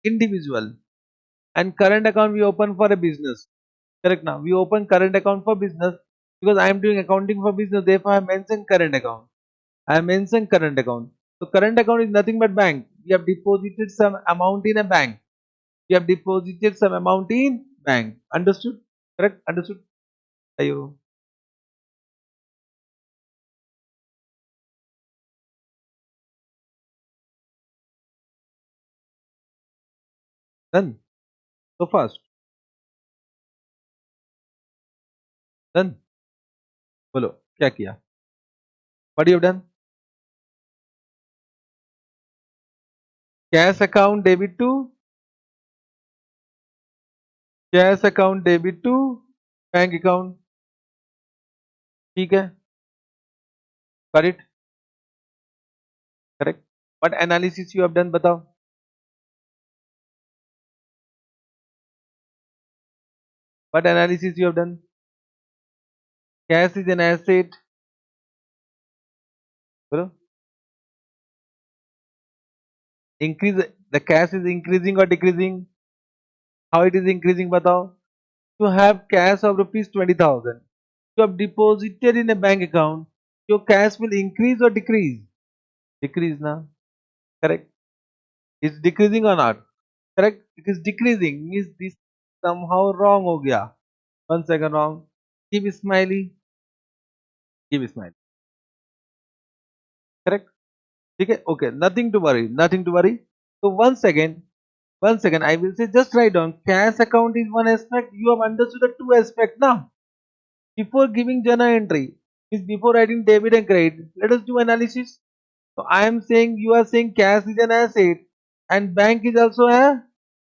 Speaker 1: Individual, and current account we open for a business. Correct now. We open current account for business because I am doing accounting for business. Therefore, I mentioned current account. I mentioned current account. So current account is nothing but bank. We have deposited some amount in a bank. We have deposited some amount in bank. Understood? Correct? Understood? Ayo. Done. So fast. Done. बोलो क्या किया? What you have done? Cash account debit to bank account. ठीक है? Got it? Correct? What analysis you have done? बताओ. What analysis you have done? Cash is an asset. बोलो. Increase. The cash is increasing or decreasing? How it is increasing? बताओ. You have cash of rupees 20,000. You have deposited in a bank account. Your cash will increase or decrease? Decrease now. Correct? It's decreasing or not? Correct? It is decreasing. Means this somehow wrong हो गया. 1 second wrong. Give smiley. Give smiley. Correct? ठीक है? Okay. Nothing to worry. Nothing to worry. So once again, I will say just write down. Cash account is one aspect. You have understood the two aspect now. Before giving journal entry, is before writing debit and credit. Let us do analysis. So I am saying you are saying cash is an asset and bank is also a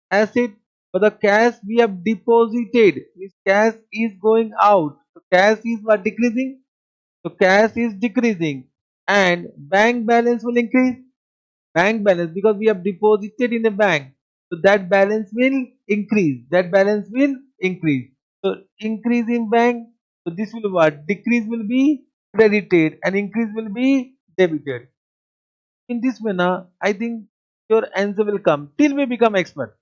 Speaker 1: asset. But the cash we have deposited means cash is going out. So cash is what decreasing. So cash is decreasing and bank balance will increase. Bank balance because we have deposited in a bank. So that balance will increase. That balance will increase. So increase in bank. So this will what? Decrease will be credited and increase will be debited. In this manner, I think your answer will come till we become expert.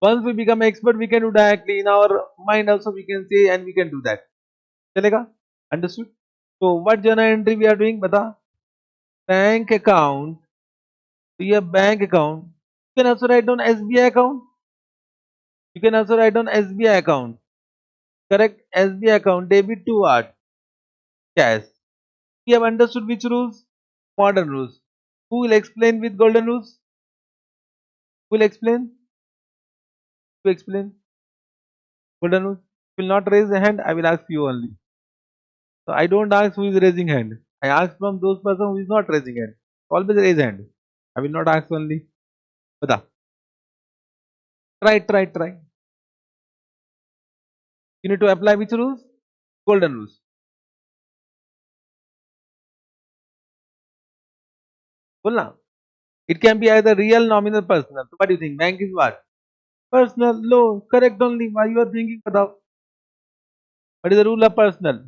Speaker 1: Once we become expert, we can do directly in our mind also we can say and we can do that. चलेगा? Understood? So what journal entry we are doing? बता. Bank account. So your bank account. You can also write down SBI account. You can also write down SBI account. Correct? SBI account debit to what? Cash. We have understood which rules? Modern rules. Who will explain with golden rules? Who will explain? Who explain? Golden rules. Will not raise a hand. I will ask you only. So I don't ask who is raising hand. I ask from those person who is not raising hand. Always raise hand. I will not ask only. Bata. Try. You need to apply which rules? golden rules. बोलना. It can be either real, nominal, personal. So what do you think? Bank is what? Personal. Low. Correct only. Why you are thinking about? What is the rule of personal?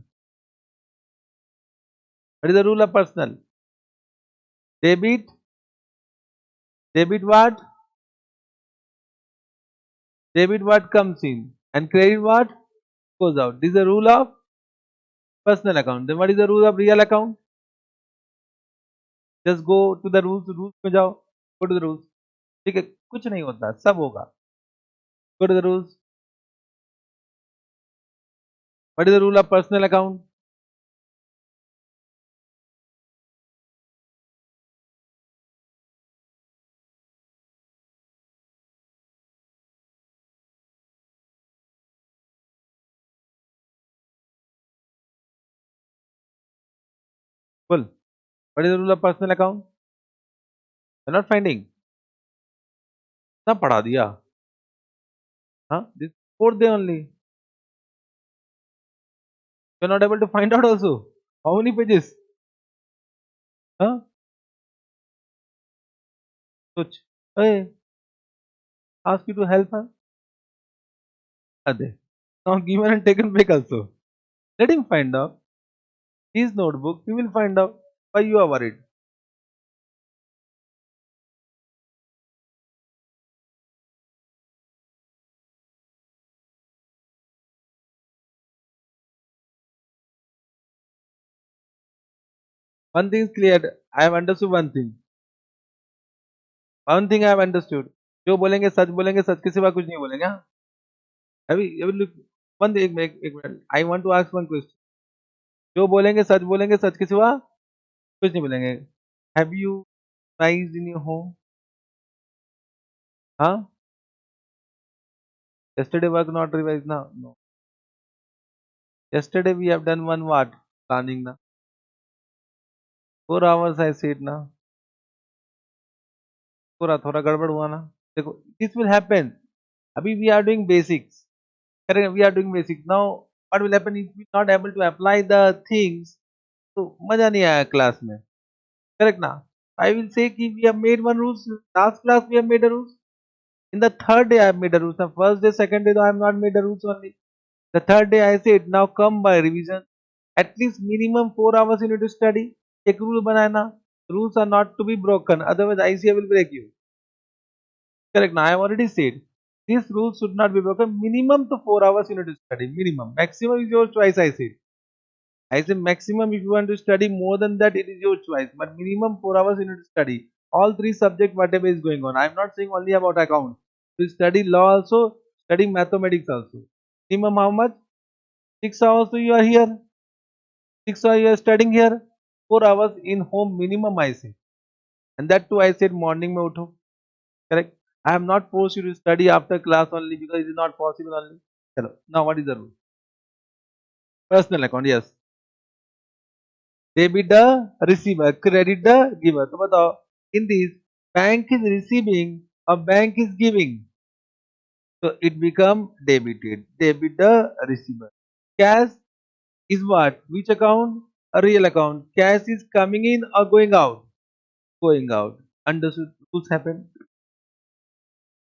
Speaker 1: What is the rule of personal? Debit. Debit what? Debit what comes in. And credit what goes out. This is the rule of personal account. Then what is the rule of real account? Just go to the rules. Rules में जाओ. Go to the rules. ठीक है. कुछ नहीं होता. सब होगा. Go to the rules. What is the rule of personal account? Full. What is the rule of personal account? You're not finding. ना पढ़ा दिया. Huh? This 4th day only. You're not able to find out also. How many pages? Huh? Soch. Hey, ask you to help her. Ade. Now given and taken break also. Let him find out. His notebook. He will find out. Why you are worried? One thing is clear. I have understood one thing. One thing I have understood. जो बोलेंगे सच के सिवा कुछ नहीं बोलेंगे. हाँ? अभी look. One thing. एक minute. I want to ask one question. जो बोलेंगे सच के सिवा कुछ नहीं बोलेंगे. Have you revised in your home? Huh? Yesterday was not revised now. No. Yesterday we have done one what? Planning na. 4 hours I said na. पूरा थोड़ा गड़बड़ हुआ ना. देखो, this will happen. अभी we are doing basics. Correct? We are doing basics. Now what will happen if we are not able to apply the things? तो मजा नहीं आया क्लास में. Correct ना? I will say कि we have made one rules. Last class we have made a rules. In the 3rd day I have made a rules. The first day, second day though I have not made a rules only. The 3rd day I said now come by revision. At least minimum 4 hours you need to study. एक rule banana. Rules are not to be broken. Otherwise ICA will break you. Correct. Now I have already said these rules should not be broken. Minimum to 4 hours you need to study. Minimum. Maximum is your choice. I said. I say maximum if you want to study more than that it is your choice. But minimum 4 hours you need to study. All 3 subjects whatever is going on. I am not saying only about account. You study law also. Study mathematics also. Minimum how much? 6 hours so you are here. 6 hours you are studying here. 4 hours in home minimum I say. And that too I said morning mein utho. Correct. I have not forced you to study after class only because it is not possible only. Hello. Now what is the rule? Personal account, yes. Debit the receiver, credit the giver. तो बताओ, in this bank is receiving or bank is giving. So it become debited. Debit the receiver. Cash is what? Which account? A real account. Cash is coming in or going out? Going out. Understood? Rules happen.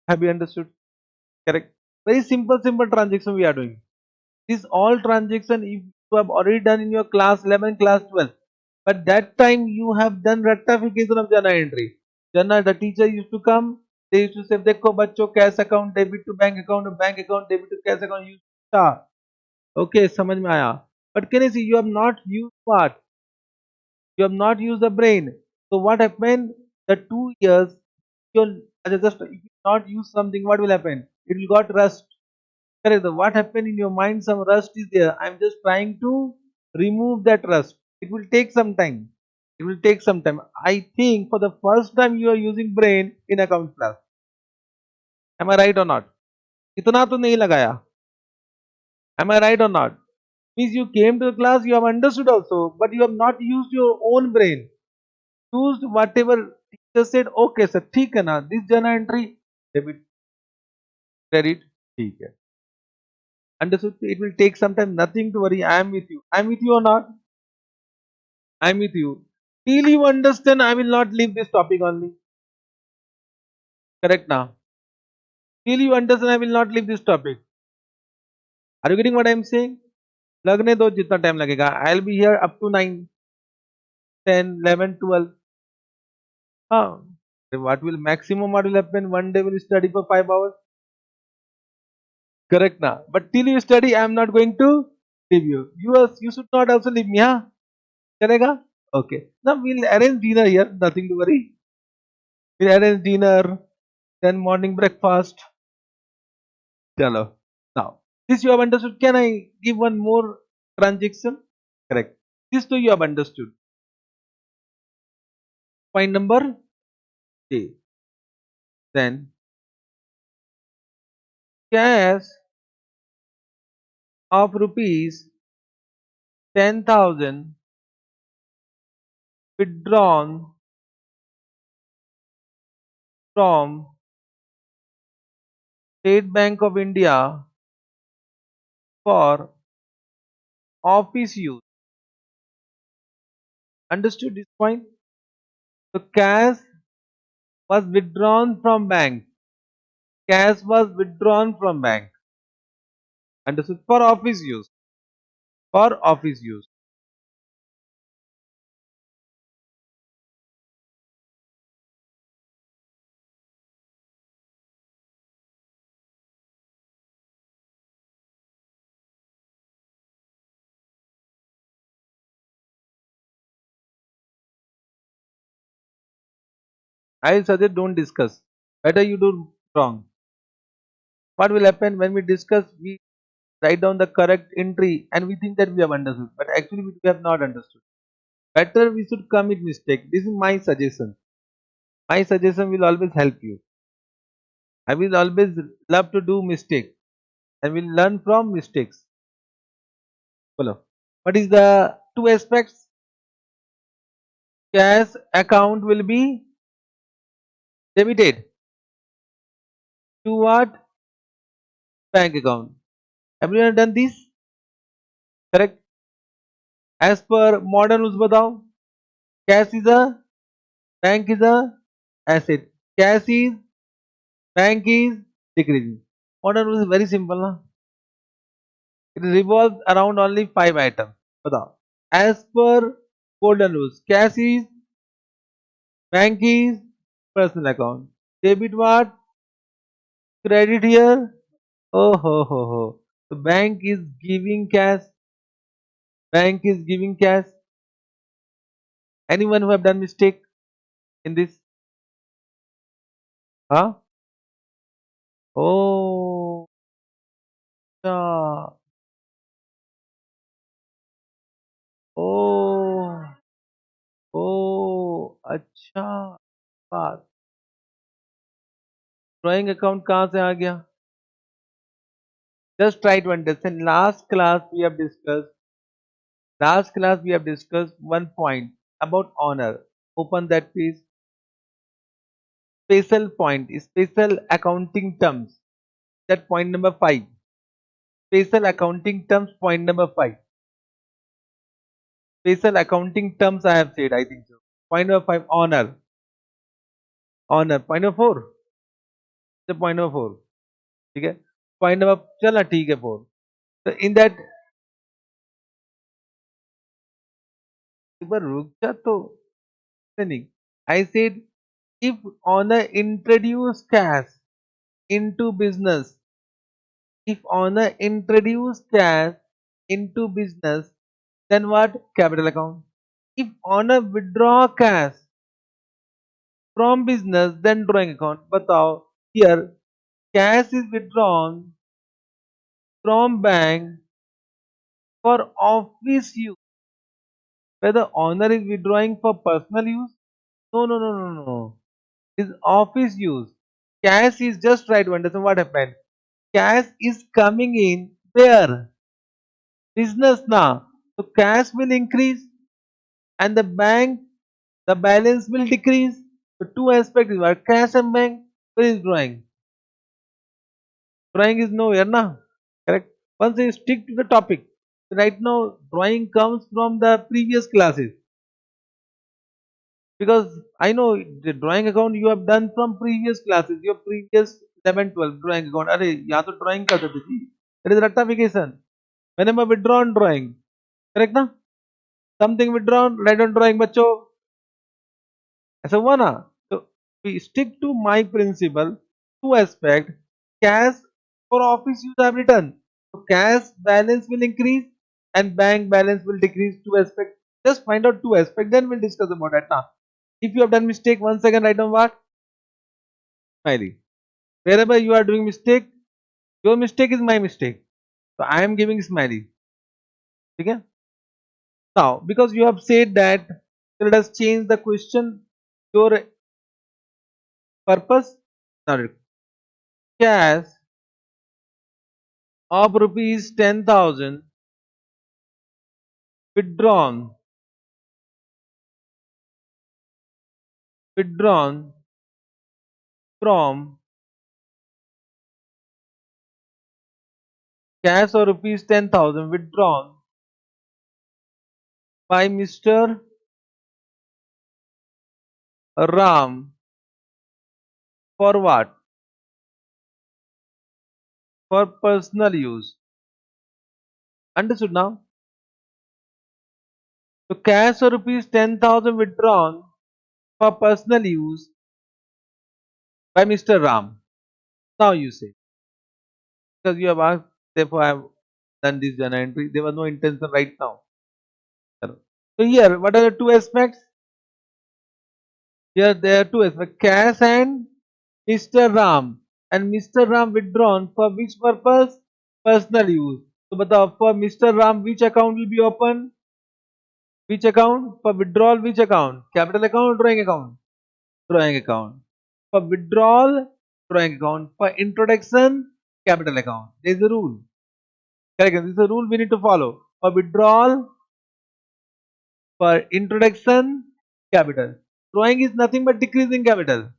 Speaker 1: Have you understood? Correct. Very simple transaction we are doing. This all transaction if you have already done in your class 11, class 12. But that time you have done rectification of journal entry. Journal, the teacher used to come, they used to say, देखो बच्चों cash account debit to bank account debit to cash account use star. Okay, समझ में आया. But can you see you have not used what? You have not used the brain. So what happened? The 2 years, you'll just if you not use something, what will happen? It will got rust. Correct. What happened in your mind? Some rust is there. I'm just trying to remove that rust. It will take some time. It will take some time. I think for the first time you are using brain in account class. Am I right or not? इतना तो नहीं लगाया. Am I right or not? Means you came to the class, you have understood also, but you have not used your own brain. Used whatever teacher said. Okay, sir. ठीक है ना? This journal entry, debit, credit, ठीक है. Understood? It will take some time. Nothing to worry. I am with you. I am with you or not? I am with you. Till you understand, I will not leave this topic only. Correct now. Till you understand, I will not leave this topic. Are you getting what I am saying? लगने दो जितना time लगेगा. I'll be here up to 9, 10, 11, 12. हाँ. What will maximum what will happen? One day will study for 5 hours. Correct now. But till you study, I am not going to leave you. You should not also leave me. हाँ. चलेगा? Okay. Now we'll arrange dinner here. Nothing to worry. We'll arrange dinner, then morning breakfast. Chalo. Now, this you have understood. Can I give one more transaction? Correct. This too you have understood. Point number A. Then cash of rupees 10,000 withdrawn from State Bank of India for office use. Understood this point? So cash was withdrawn from bank. Cash was withdrawn from bank. Understood? For office use. For office use. I suggest don't discuss. Better you do wrong. What will happen when we discuss? We write down the correct entry and we think that we have understood, but actually we have not understood. Better we should commit mistake. This is my suggestion. My suggestion will always help you. I will always love to do mistake and will learn from mistakes. Follow. What is the two aspects? Cash account will be debited to what? Bank account. Everyone done this? Correct? As per modern rules बताओ. Cash is a bank is a asset. Cash is bank is decreasing. Modern rules is very simple na? It revolves around only 5 items. बताओ. As per golden rules, cash is bank is personal account. Debit what? Credit here. Oh ho ho ho. The bank is giving cash. Bank is giving cash. Anyone who have done mistake in this? Huh? Oh, अच्छा. Oh, oh, अच्छा. बात. Drawing account कहाँ से आ गया? Just try to understand. Last class we have discussed one point about honor. Open that page. Special point, special accounting terms. That point number 5. Special accounting terms, point number 5. Special accounting terms I have said, I think so. Point number 5, honor. Honor. Point number 4. The point number 4. ठीक है. Point number चला ठीक है 4. So in that एक बार रुक जा तो नहीं. I said if honor introduce cash into business, if honor introduce cash into business, then what? Capital account. If honor withdraw cash from business, then drawing account. बताओ here cash is withdrawn from bank for office use. Whether honor is withdrawing for personal use? No, no, no, no, no. It's office use. Cash is just try to understand what happened. Cash is coming in where? Business now. So cash will increase and the balance will decrease. The two aspects are cash and bank. Where is drawing? Drawing is nowhere now. Correct? Once you stick to the topic, right now drawing comes from the previous classes, because I know the drawing account you have done from previous classes, your previous 11, 12 drawing account. अरे यहाँ तो drawing करते थे जी. It is rectification. Whenever withdrawn drawing, correct ना? Something withdrawn, write on drawing बच्चों. ऐसा हुआ ना? So we stick to my principle. Two aspect. Cash for office use I have written. So cash balance will increase and bank balance will decrease. Two aspect. Just find out two aspect. Then we'll discuss about that now. If you have done mistake, once again write down what? Smiley. Wherever you are doing mistake, your mistake is my mistake. So I am giving smiley. Okay? Now, because you have said that, let us change the question. Your purpose. Now, cash of rupees 10,000 withdrawn from cash of rupees 10,000 withdrawn by Mr. Ram for what? For personal use. Understood now? So cash of rupees 10,000 withdrawn for personal use by Mr. Ram. Now you say, because you have asked, therefore I have done this journal entry. There was no intention right now. So here, what are the two aspects? Here there are two aspects, cash and Mr. Ram. And Mr. Ram withdrawn for which purpose? Personal use. So बताओ, for Mr. Ram which account will be open? Which account? For withdrawal which account? Capital account or drawing account? Drawing account. For withdrawal, drawing account. For introduction, capital account. There is a rule. Correct. This is a rule we need to follow. For withdrawal, for introduction, capital. Drawing is nothing but decreasing capital.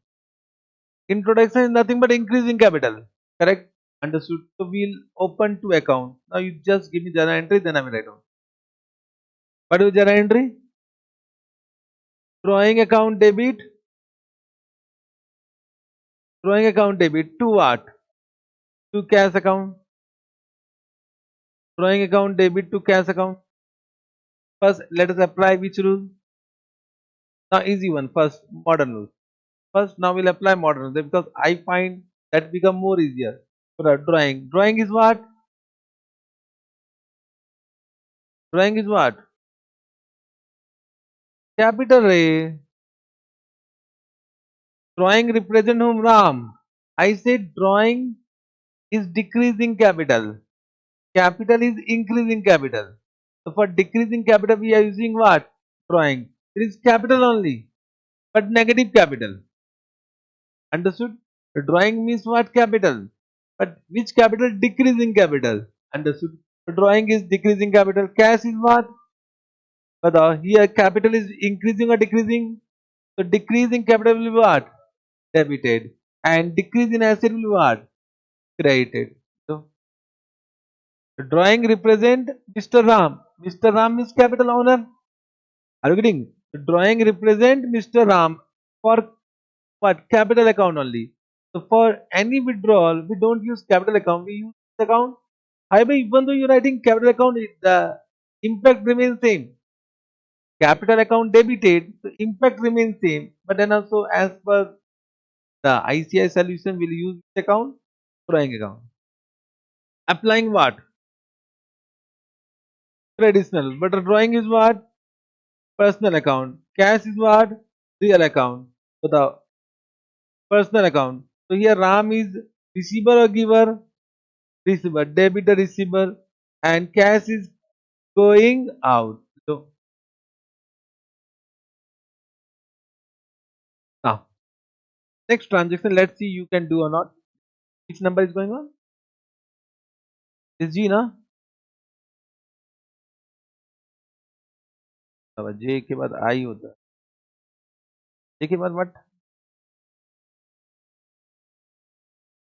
Speaker 1: Introduction is nothing but increasing capital. Correct? Understood. So we'll open two accounts. Now you just give me journal entry, then I will write down. What is journal entry? Drawing account debit. Drawing account debit to what? To cash account. Drawing account debit to cash account. First, let us apply which rule? Now easy one. First, modern rule. First, now we'll apply modern rule because I find that become more easier. For drawing. Drawing is what? Drawing is what? Capital A. Drawing represent whom? Ram. I said drawing is decreasing capital. Capital is increasing capital. So for decreasing capital, we are using what? Drawing. It is capital only, but negative capital. Understood? The drawing means what? Capital. But which capital? Decreasing capital. Understood? The drawing is decreasing capital. Cash is what? But here capital is increasing or decreasing? So decreasing capital will be what? Debited. And decrease in asset will be what? Credited. So the drawing represent Mr. Ram. Mr. Ram is capital owner. Are you getting? The drawing represent Mr. Ram for what? Capital account only. So for any withdrawal, we don't use capital account, we use this account. However, even though you're writing capital account, the impact remains same. Capital account debited, so impact remains same. But then also as per the ICI solution, we'll use this account, drawing account. Applying what? Traditional. But the drawing is what? Personal account. Cash is what? Real account. So the personal account. So here Ram is receiver or giver? Receiver. Debit or receiver. And cash is going out. So now next transaction, let's see you can do or not. Which number is going on? Is G ना? अब J के बाद I होता है. J के बाद what?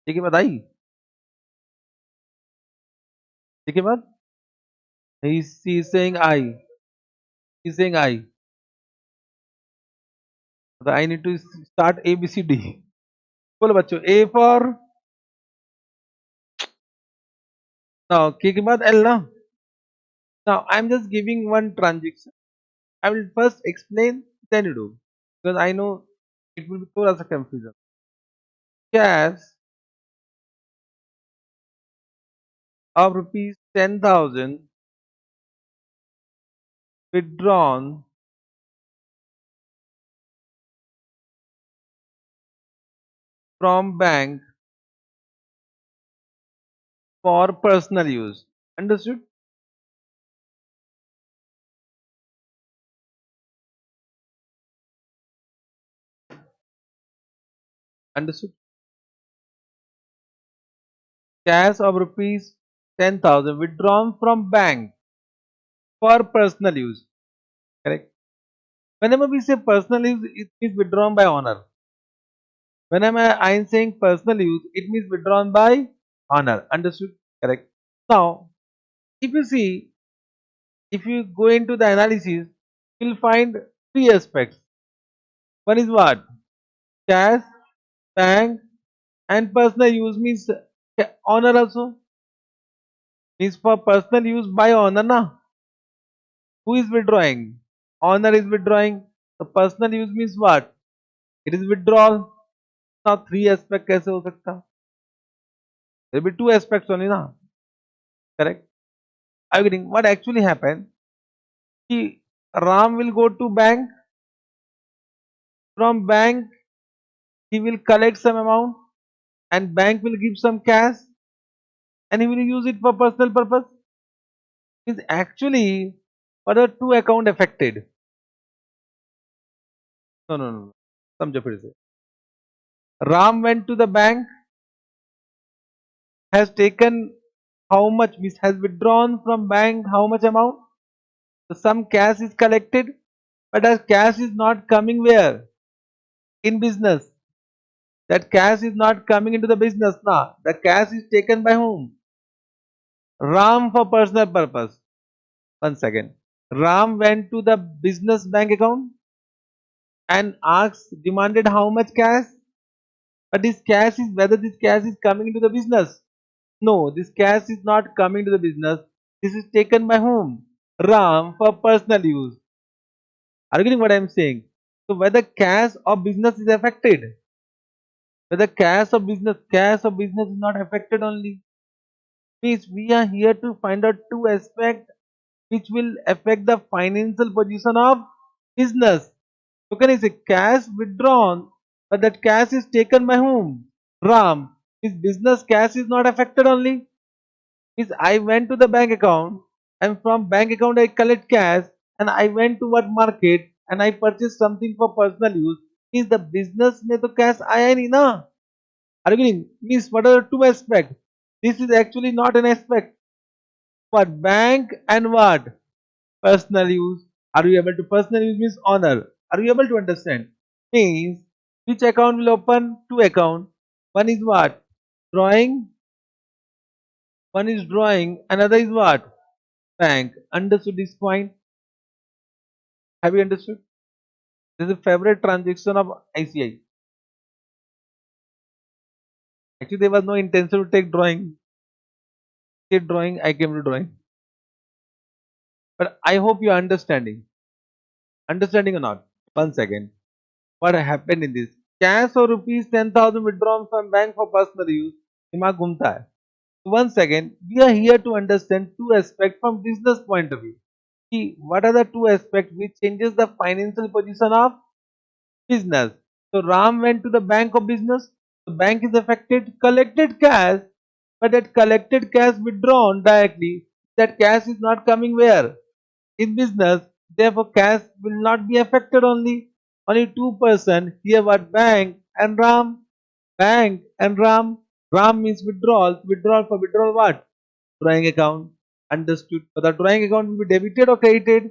Speaker 1: J के बाद I. ठीक है बात. He's saying I. He's saying I. So I need to start A B C D. बोलो बच्चों. A for now. K के बाद L ना. Now I'm just giving one transaction. I will first explain, then you do, because I know it will be थोड़ा सा confusion. Cash of rupees 10,000 withdrawn from bank for personal use. Understood? Understood? Cash of rupees 10,000 withdrawn from bank for personal use. Correct? Whenever we say personal use, it is withdrawn by honor. Whenever I am saying personal use, it means withdrawn by honor. Understood? Correct. Now, if you see, if you go into the analysis, you'll find three aspects. One is what? Cash, bank, and personal use means honor also. Means for personal use by honor, na? Who is withdrawing? Honor is withdrawing. The personal use means what? It is withdrawal. Now three aspect कैसे हो सकता? There will be two aspects only, na? Correct? Are you getting what actually happened? He, Ram will go to bank. From bank, he will collect some amount, and bank will give some cash, and he will use it for personal purpose. Is actually what are two account affected? No, no, no, no. समझो फिर से. Ram went to the bank, has taken how much, means has withdrawn from bank how much amount? So some cash is collected, but that cash is not coming where? In business. That cash is not coming into the business now. The cash is taken by whom? Ram for personal purpose. One second. Ram went to the business bank account and asked, demanded how much cash? But this cash is, whether this cash is coming into the business? No, this cash is not coming to the business. This is taken by whom? Ram for personal use. Are you getting what I am saying? So whether cash or business is affected, whether cash or business is not affected only. Means we are here to find out two aspects which will affect the financial position of business. So can I say cash withdrawn, but that cash is taken by whom? Ram. His business cash is not affected only. Is I went to the bank account, and from bank account I collect cash, and I went to what market and I purchased something for personal use. Is the business में तो cash आया नहीं ना? Are you getting? Means what are the two aspects? This is actually not an aspect. What bank and what personal use? Are you able to personal use means honor? Are you able to understand? Means which account will open? Two account. One is what? Drawing. One is drawing. Another is what? Bank. Understood this point? Have you understood? This is a favorite transaction of ICI. Actually, there was no intention to take drawing. Take drawing, I came to drawing. But I hope you are understanding. Understanding or not? One second. What happened in this? Cash or rupees 10,000 withdrawn from bank for personal use. दिमाग घूमता है. Once again, we are here to understand two aspects from business point of view. See, what are the two aspects which changes the financial position of business? So Ram went to the bank of business. The bank is affected, collected cash, but that collected cash withdrawn directly. That cash is not coming where? In business. Therefore, cash will not be affected only. Only two-person. Here what? Bank and Ram. Bank and Ram. Ram means withdrawal. Withdrawal for withdrawal what? Drawing account. Understood. So the drawing account will be debited or credited?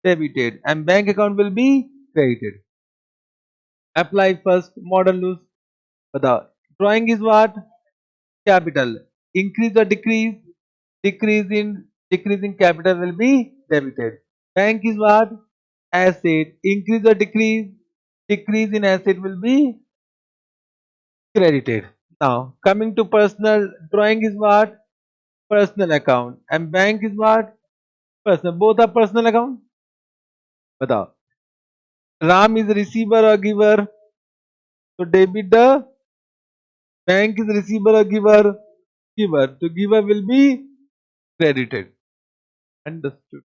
Speaker 1: Debited. And bank account will be credited. Apply first modern rules. So the drawing is what? Capital. Increase or decrease? decreasing capital will be debited. Bank is what? Asset. Increase or decrease? Decrease in asset will be credited. Now coming to personal, drawing is what? Personal account, and bank is what? Personal. Both are personal account. Batao. Ram is receiver or giver? So debit the bank is receiver or giver? Giver. So giver will be credited. Understood.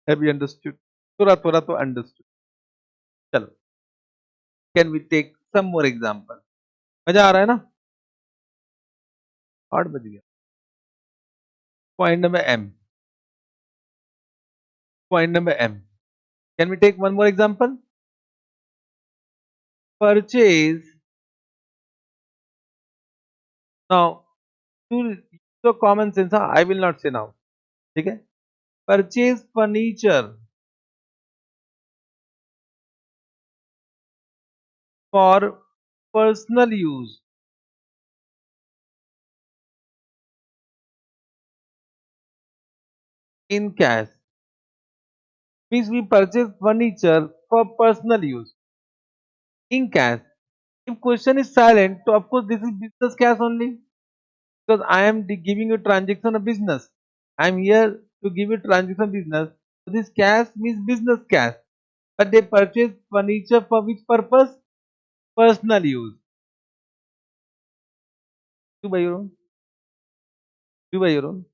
Speaker 1: Have you understood? थोड़ा थोड़ा तो understood. चलो. Can we take some more example? मजा आ रहा है ना? 8 बज गया. Point number M. Point number M. Can we take one more example? Purchase. Now, to so common sense, I will not say now. Okay? Purchase furniture for personal use in cash. Means we purchase furniture for personal use in cash. If question is silent, so of course this is business cash only, because I am giving you transaction of business. I am here to give you transaction business. So this cash means business cash. But they purchase furniture for which purpose? Personal use. You buy your own. You buy your own.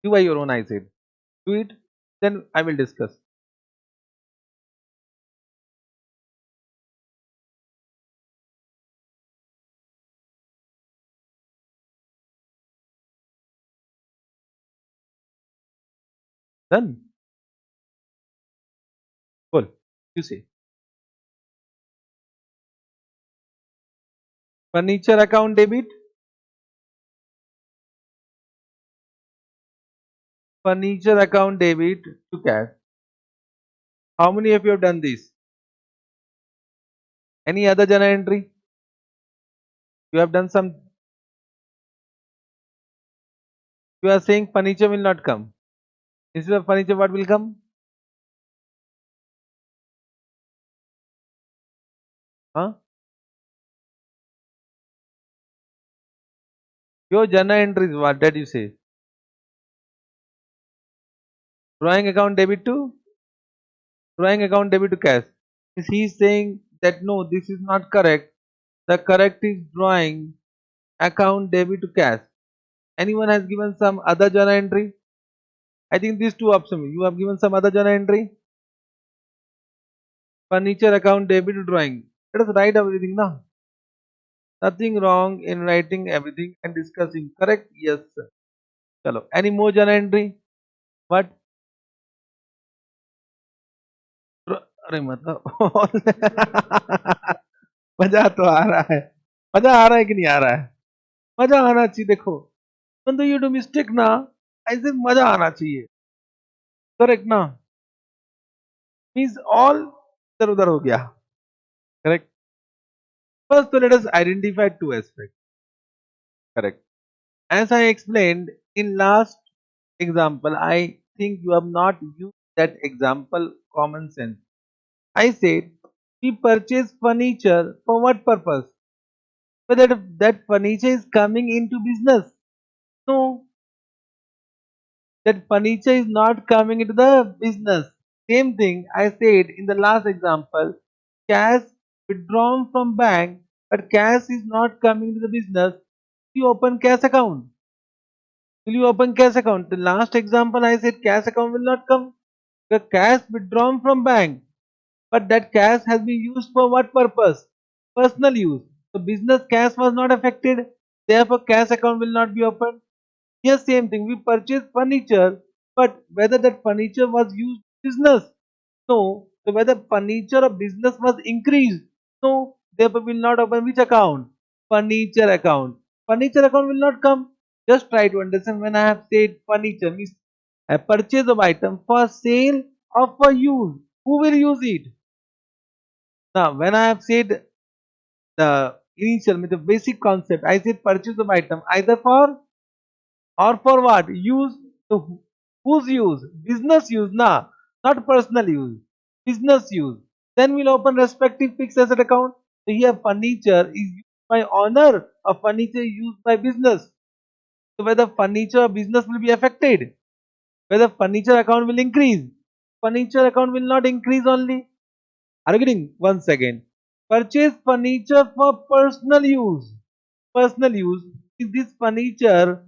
Speaker 1: You buy your own, I said. Do it. Then I will discuss. Done. Cool. You say. Furniture account debit. Furniture account debit to cash. How many of you have done this? Any other journal entry? You have done some. You are saying furniture will not come. Instead of furniture, what will come? Huh? Your journal entries, what did you say? Drawing account debit to? Drawing account debit to cash. Is he saying that no, this is not correct? The correct is drawing account debit to cash. Anyone has given some other journal entry? I think these two options. You have given some other journal entry? Furniture account debit to drawing. Let us write everything now. Nothing wrong in writing everything and discussing. Correct? Yes, sir. Chalo. Any more journal entry? What? अरे मतलब मजा तो आ रहा है. मजा आ रहा है कि नहीं आ रहा है? मजा आना चाहिए. देखो, when you do mistake ना, ऐसे मजा आना चाहिए. करेक्ट ना? मीन्स ऑल इधर उधर हो गया. Correct. First, so let us identify two aspects. Correct. As I explained in last example, I think you have not used that example common sense. I said we purchase furniture for what purpose? Whether that furniture is coming into business. No, that furniture is not coming into the business. Same thing I said in the last example. Cash withdrawn from bank, but cash is not coming into the business. You open cash account. Will you open cash account? The last example I said cash account will not come. The cash withdrawn from bank, but that cash has been used for what purpose? Personal use. So business cash was not affected. Therefore, cash account will not be opened. Here same thing. We purchase furniture, but whether that furniture was used business? No. So whether furniture or business was increased? No. Therefore, will not open which account? Furniture account. Furniture account will not come. Just try to understand when I have said furniture means a purchase of item for sale or for use. Who will use it? Now, when I have said the initial, means the basic concept, I said purchase of item either for or for what? Use. So, whose use? Business use, na, not personal use. Business use. Then we'll open respective fixed asset account. So here furniture is used by owner or furniture used by business. So whether furniture or business will be affected, whether furniture account will increase. Furniture account will not increase only. Are you getting? Once again. Purchase furniture for personal use. Personal use is this furniture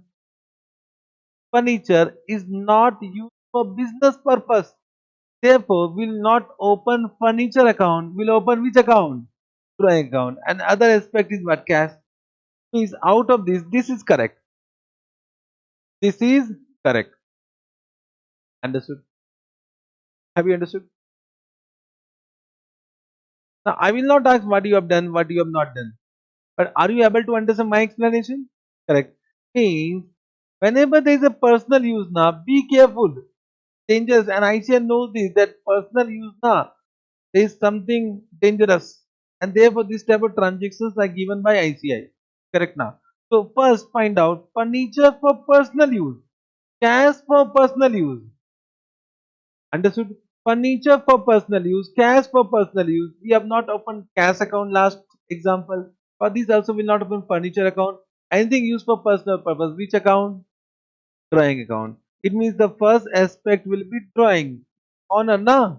Speaker 1: is not used for business purpose. Therefore, will not open furniture account. Will open which account? Drawing account. And other aspect is what? Cash. Means out of this is correct. This is correct. Understood? Have you understood? Now, I will not ask what you have done, what you have not done. But are you able to understand my explanation? Correct. Means whenever there is a personal use now, be careful. Dangerous. And ICI knows this that personal use now there is something dangerous. And therefore this type of transactions are given by ICI. Correct now. So first find out furniture for personal use, cash for personal use. Understood? Furniture for personal use, cash for personal use. We have not opened cash account last example. For this also will not open furniture account. Anything used for personal purpose. Which account? Drawing account. It means the first aspect will be drawing. Honor na.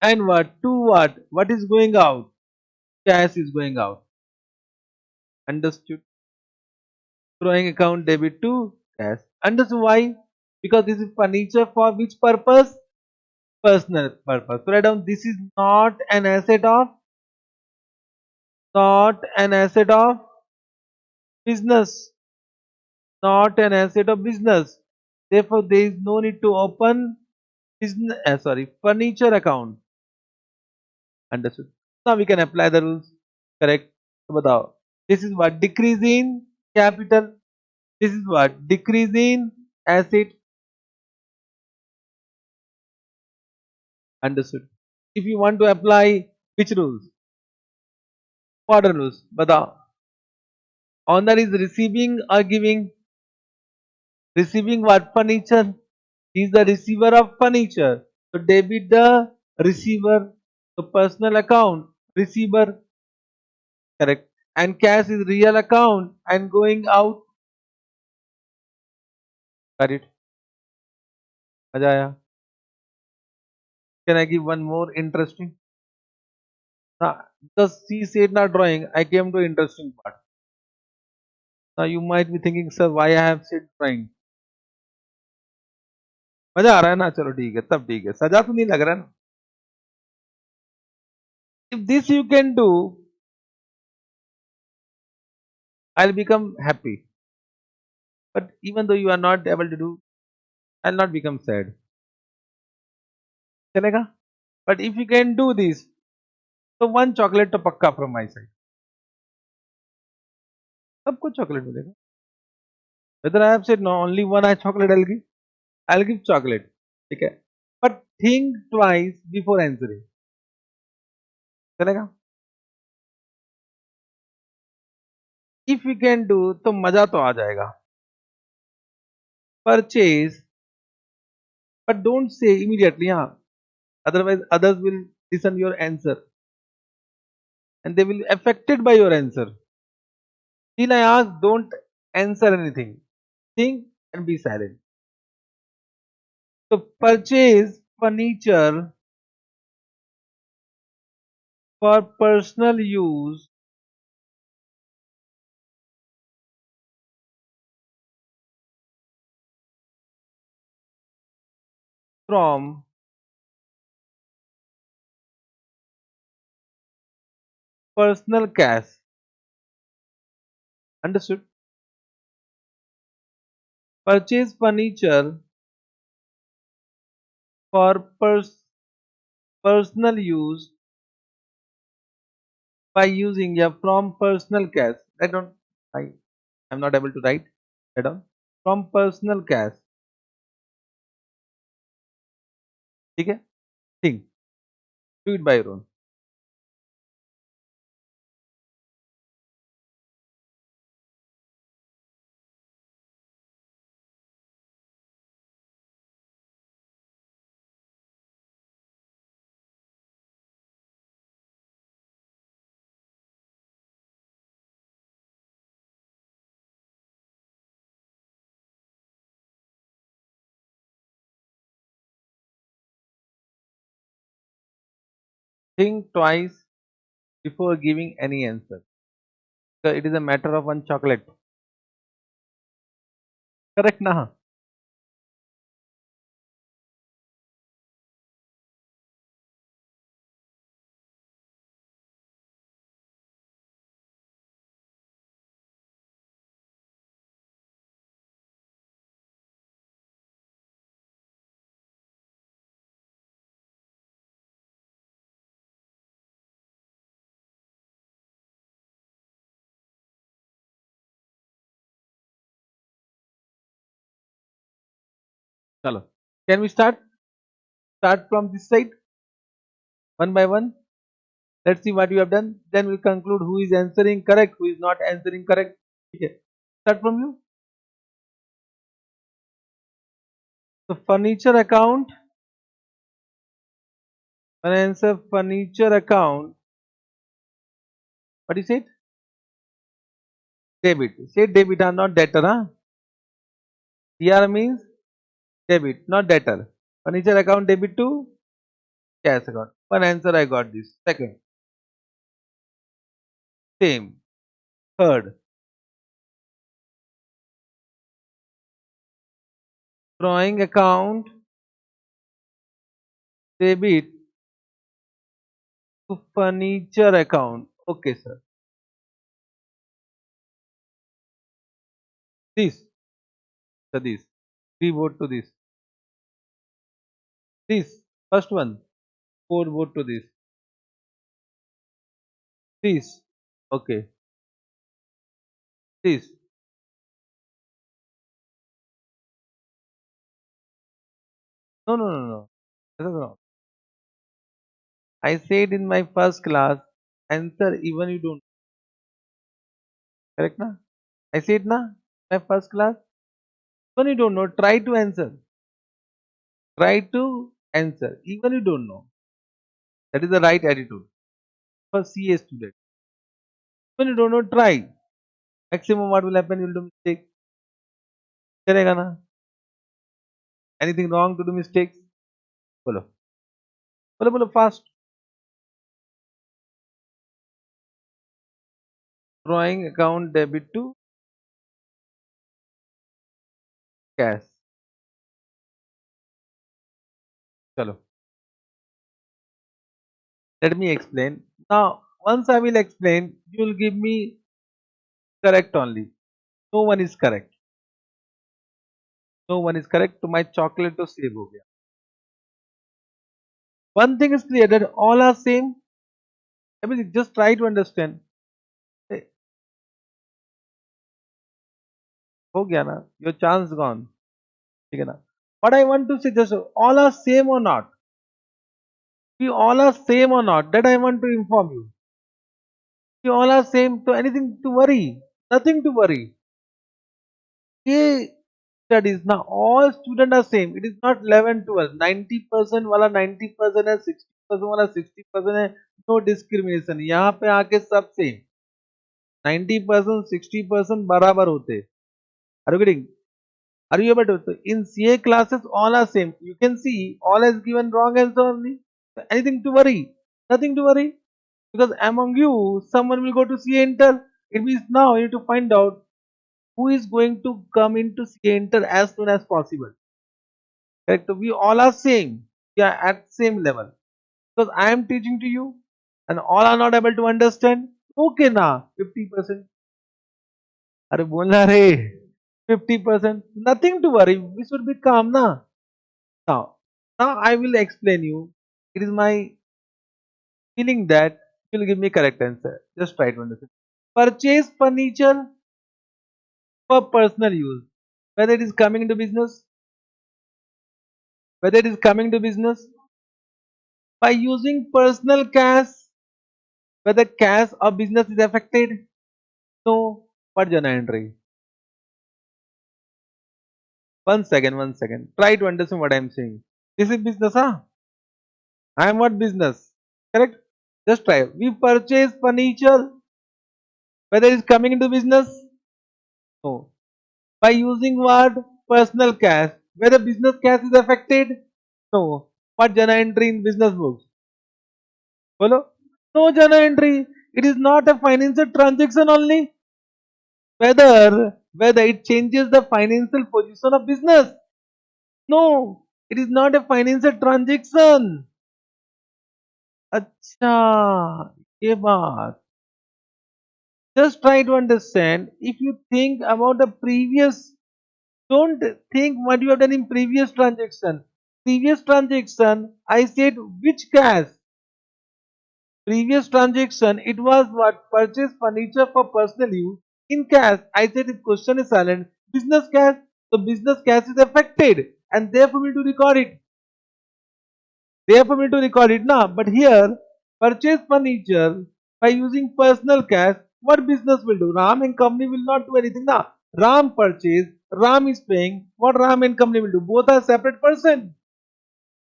Speaker 1: And what? To what? What is going out? Cash is going out. Understood? Drawing account debit to cash. Understood why? Because this is furniture for which purpose? Personal purpose. So write down this is not an asset of business, not an asset of business. Therefore, there is no need to open business. Furniture account. Understood. Now we can apply the rules. Correct. So बताओ. This is what decrease in capital. This is what decrease in asset. Understood. If you want to apply which rules? Modern rules. बताओ. Owner is receiving or giving. Receiving what? Furniture. He is the receiver of furniture. So debit the receiver. So personal account. Receiver. Correct. And cash is real account and going out. Got it. मजा आया. Can I give one more interesting? Now, because she said not drawing, I came to interesting part. Now you might be thinking, sir, why I have said drawing? मजा आ रहा है ना? चलो ठीक है, तब ठीक है. सजा तो नहीं लग रहा ना? If this you can do, I'll become happy. But even though you are not able to do, I'll not become sad. चलेगा? But if you can do this, so one chocolate तो पक्का from my side. सबको chocolate मिलेगा. Whether I have said no, only one I chocolate I'll give chocolate. ठीक है? But think twice before answering. चलेगा? If you can do, तो मजा तो आ जाएगा. Purchase, but don't say immediately, हाँ. Otherwise, others will listen your answer and they will be affected by your answer. Till I ask, don't answer anything. Think and be silent. So purchase furniture for personal use from personal cash. Understood? Purchase furniture for personal use by using from personal cash. I am not able to write. Write down. From personal cash. ठीक है? Think. Do it by your own. Think twice before giving any answer. So it is a matter of one chocolate. Correct na? Chalo. Can we start? Start from this side, one by one. Let's see what you have done. Then we'll conclude who is answering correct, who is not answering correct. Okay. Start from you. So furniture account. When I answer furniture account, what do you say? Debit. Say debit or not debtor, huh? DR means debit, not debtor. Furniture account debit to cash account. One answer I got this. Second, same. Third, drawing account debit to furniture account. Okay, sir. This, so this. Three vote to this. This, first one. Four vote to this. This, okay. This. No, no, no, no. This is wrong. I said in my first class, answer even you don't. Correct na? I said na, my first class. Even you don't know, try to answer. Try to answer. Even you don't know. That is the right attitude for CA student. Even you don't know, try. Maximum what will happen, you'll do mistake. चलेगा ना? Anything wrong to do mistakes? बोलो. बोलो बोलो fast. Drawing account debit to cash. चलो. Let me explain. Now, once I will explain, you will give me correct only. No one is correct. No one is correct. तो my chocolate तो save हो गया. One thing is clear that all are same. I mean, just try to understand. Eh, हो गया ना? Your chance gone. ठीक है ना? But I want to say just all are same or not. We all are same or not. That I want to inform you. We all are same. So anything to worry? Nothing to worry. ये studies now all students are same. It is not 11 12. 90% वाला 90% है, 60% वाला 60% है. No discrimination. यहाँ पे आके सब same. 90% 60% बराबर होते. Are you getting? Are you able to? In CA classes, all are same. You can see all has given wrong answer only. Anything to worry? Nothing to worry. Because among you, someone will go to CA Inter. It means now you need to find out who is going to come into CA Inter as soon as possible. Correct? We all are same. We are at same level. Because I am teaching to you and all are not able to understand. Okay na, 50%. अरे बोलना रे 50%. Nothing to worry. We should be calm na. Now I will explain you. It is my feeling that you will give me correct answer. Just try to understand. Purchase furniture for personal use. Whether it is coming into business, whether it is coming to business by using personal cash, whether cash or business is affected. No, but journal entry. One second. Try to understand what I am saying. This is business, huh? I am what business? Correct? Just try. We purchase furniture, whether it's coming into business. No. By using what? Personal cash. Whether business cash is affected? No. What journal entry in business books? Follow? No journal entry. It is not a financial transaction only. Whether it changes the financial position of business. No, it is not a financial transaction. अच्छा, ये बात. Just try to understand. If you think about the previous, don't think what you have done in previous transaction. Previous transaction, I said which cash? Previous transaction, it was what? Purchase furniture for personal use in cash. I said if question is silent, business cash. So business cash is affected and therefore we need to record it. Therefore we need to record it now. But here, purchase furniture by using personal cash, what business will do? Ram and company will not do anything now. Ram purchase, Ram is paying. What Ram and company will do? Both are separate person.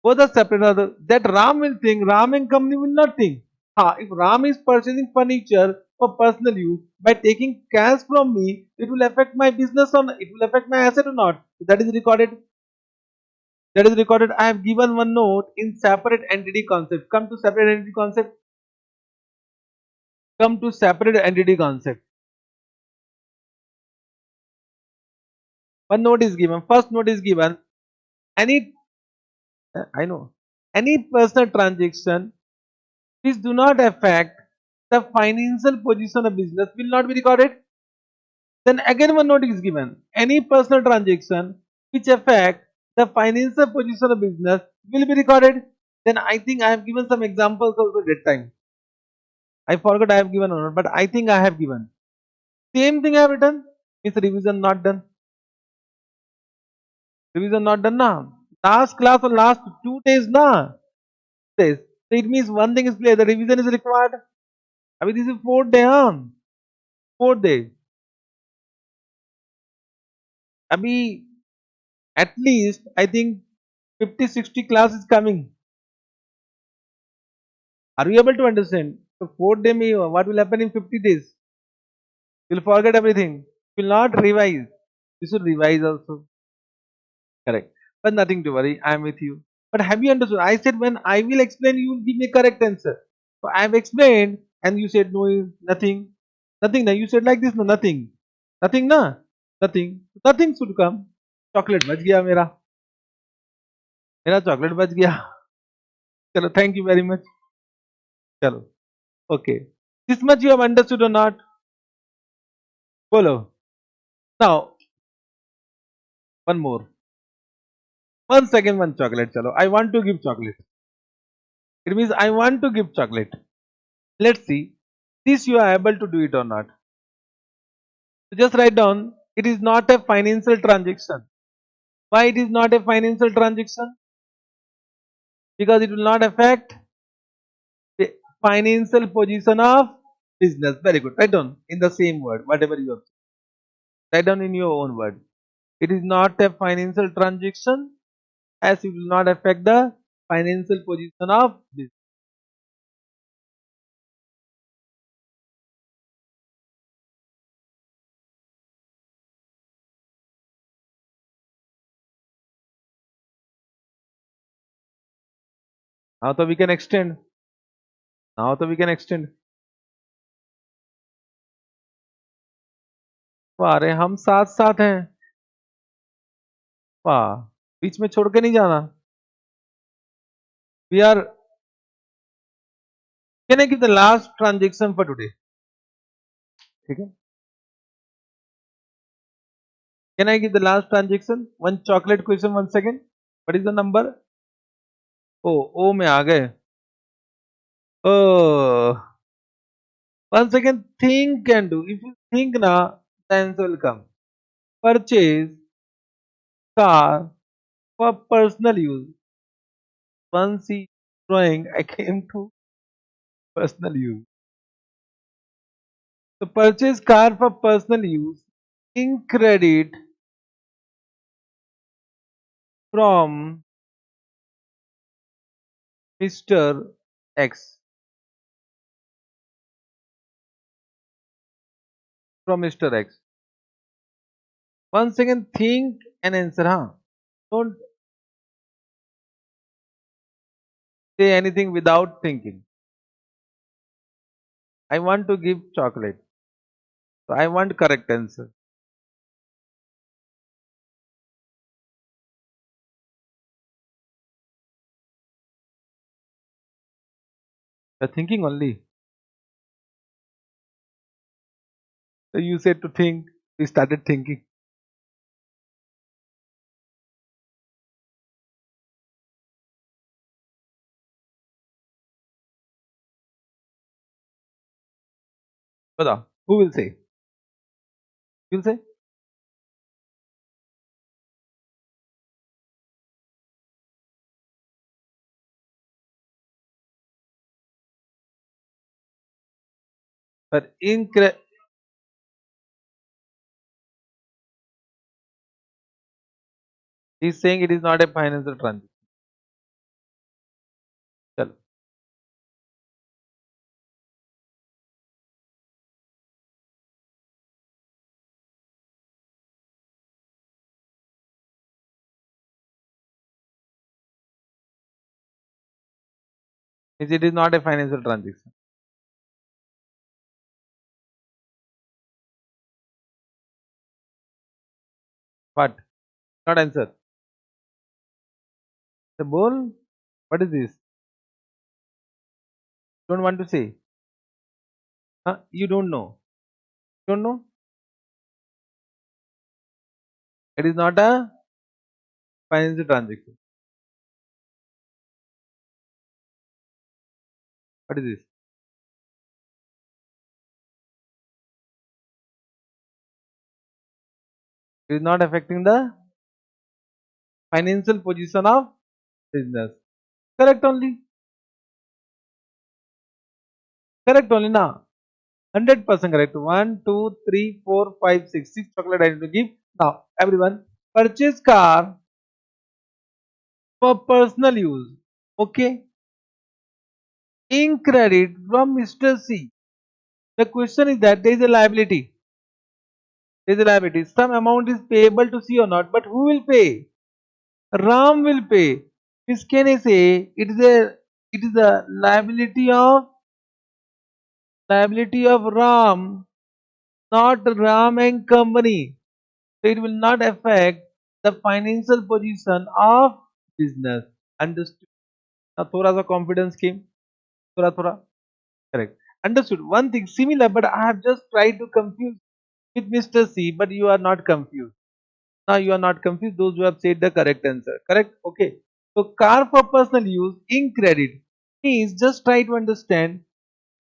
Speaker 1: Both are separate. That Ram will think, Ram and company will not think. If Ram is purchasing furniture for personal use, by taking cash from me, it will affect my business or it will affect my asset or not. That is recorded. That is recorded. I have given one note in separate entity concept. Come to separate entity concept. Come to separate entity concept. One note is given. First note is given. Any, I know, any personal transaction which do not affect the financial position of business will not be recorded. Then again one note is given. Any personal transaction which affect the financial position of business will be recorded. Then I think I have given some examples also that time. I forgot I have given or not, but I think I have given. Same thing I have written. Is revision not done? Revision not done now. Last class or last 2 days na. Days. So it means one thing is clear. The revision is required. I mean this is 4th day, huh? 4th day. Abhi at least I think 50-60 class is coming. Are you able to understand? So 4th day me what will happen in 50 days? You will forget everything. You will not revise. You should revise also. Correct. But nothing to worry. I am with you. But have you understood? I said when I will explain, you will give me correct answer. So I have explained and you said no, nothing. Nothing. Now you said like this, no, nothing. Nothing na? Nothing. Nothing should come. Chocolate बच गया मेरा. मेरा chocolate बच गया. चलो, thank you very much. चलो. Okay. This much you have understood or not? Follow. Now, one more. 1 second, one chocolate. Chalo. I want to give chocolate. It means I want to give chocolate. Let's see. This you are able to do it or not. So just write down. It is not a financial transaction. Why it is not a financial transaction? Because it will not affect the financial position of business. Very good. Write down in the same word, whatever you have. Write down in your own word. It is not a financial transaction as it will not affect the financial position of business. Now so we can extend. Now so we can extend. वाह अरे हम साथ साथ हैं. वाह बीच में छोड़ के नहीं जाना. We are. Can I give the last transaction for today? ठीक है. Can I give the last transaction? One chocolate question. 1 second. What is the number? ओ में आ गए. Oh, 1 second. Think and do. If you think now, the answer will come. purchase car for personal use. Once he drawing, I came to personal use. So purchase car for personal use in credit from Mr. X. From Mr. X. Once again, think and answer. Huh? Don't say anything without thinking. I want to give chocolate. So I want correct answer. You're thinking only. So you said to think. We started thinking. But who will say? You will say? But he's saying it is not a financial transaction. Chalo. It is not a financial transaction. What? Not answer. The bowl? What is this? Don't want to say. Huh? You don't know. Don't know? It is not a financial transaction. What is this? It is not affecting the financial position of business. Correct only. Correct only now. 100% correct. One, 2, 3, 4, 5, 6. 6 chocolate I need to give. Now, everyone, purchase car for personal use. Okay. In credit from Mr. C. The question is that there is a liability. There is a liability. Some amount is payable to C or not, but who will pay? Ram will pay. This can I say it is a liability of Ram, not Ram and company. So it will not affect the financial position of business. Understood? Now थोड़ा सा confidence came. थोड़ा थोड़ा. Correct. Understood. One thing similar, but I have just tried to confuse with Mr. C, but you are not confused. Now you are not confused. Those who have said the correct answer. Correct? Okay. So car for personal use in credit means just try to understand.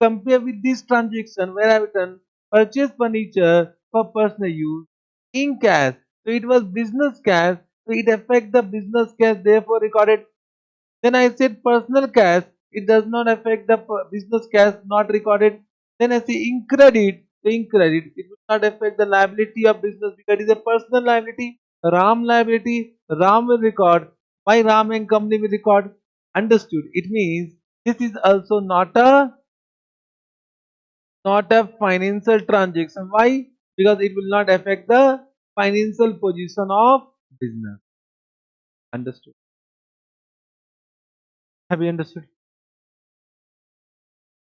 Speaker 1: Compare with this transaction where I have written purchase furniture for personal use in cash. So it was business cash. So it affects the business cash. Therefore recorded. Then I said personal cash, it does not affect the business cash, not recorded. Then I say in credit, so in credit, it will not affect the liability of business because it is a personal liability. Liability, Ram will record. Why Ram and company will record? Understood. It means this is also not a financial transaction. Why? Because it will not affect the financial position of business. Understood. Have you understood?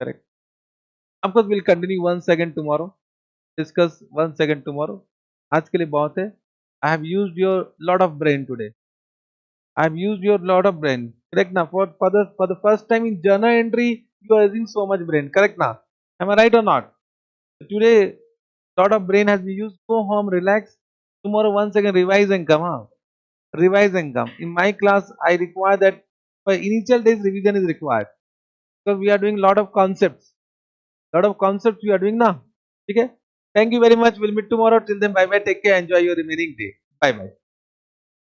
Speaker 1: Correct. Of course, we'll continue once again tomorrow. Discuss once again tomorrow. आज के लिए बहुत है. I have used your lot of brain today. I have used your lot of brain. Correct now. For the first time in journal entry, you are using so much brain. Correct now. Am I right or not? Today, lot of brain has been used. Go home, relax. Tomorrow once again revise and come out. Revise and come. In my class, I require that for initial days revision is required because we are doing lot of concepts. Lot of concepts we are doing now. Okay. Thank you very much. We'll meet tomorrow. Till then, bye bye. Take care. Enjoy your remaining day. Bye bye.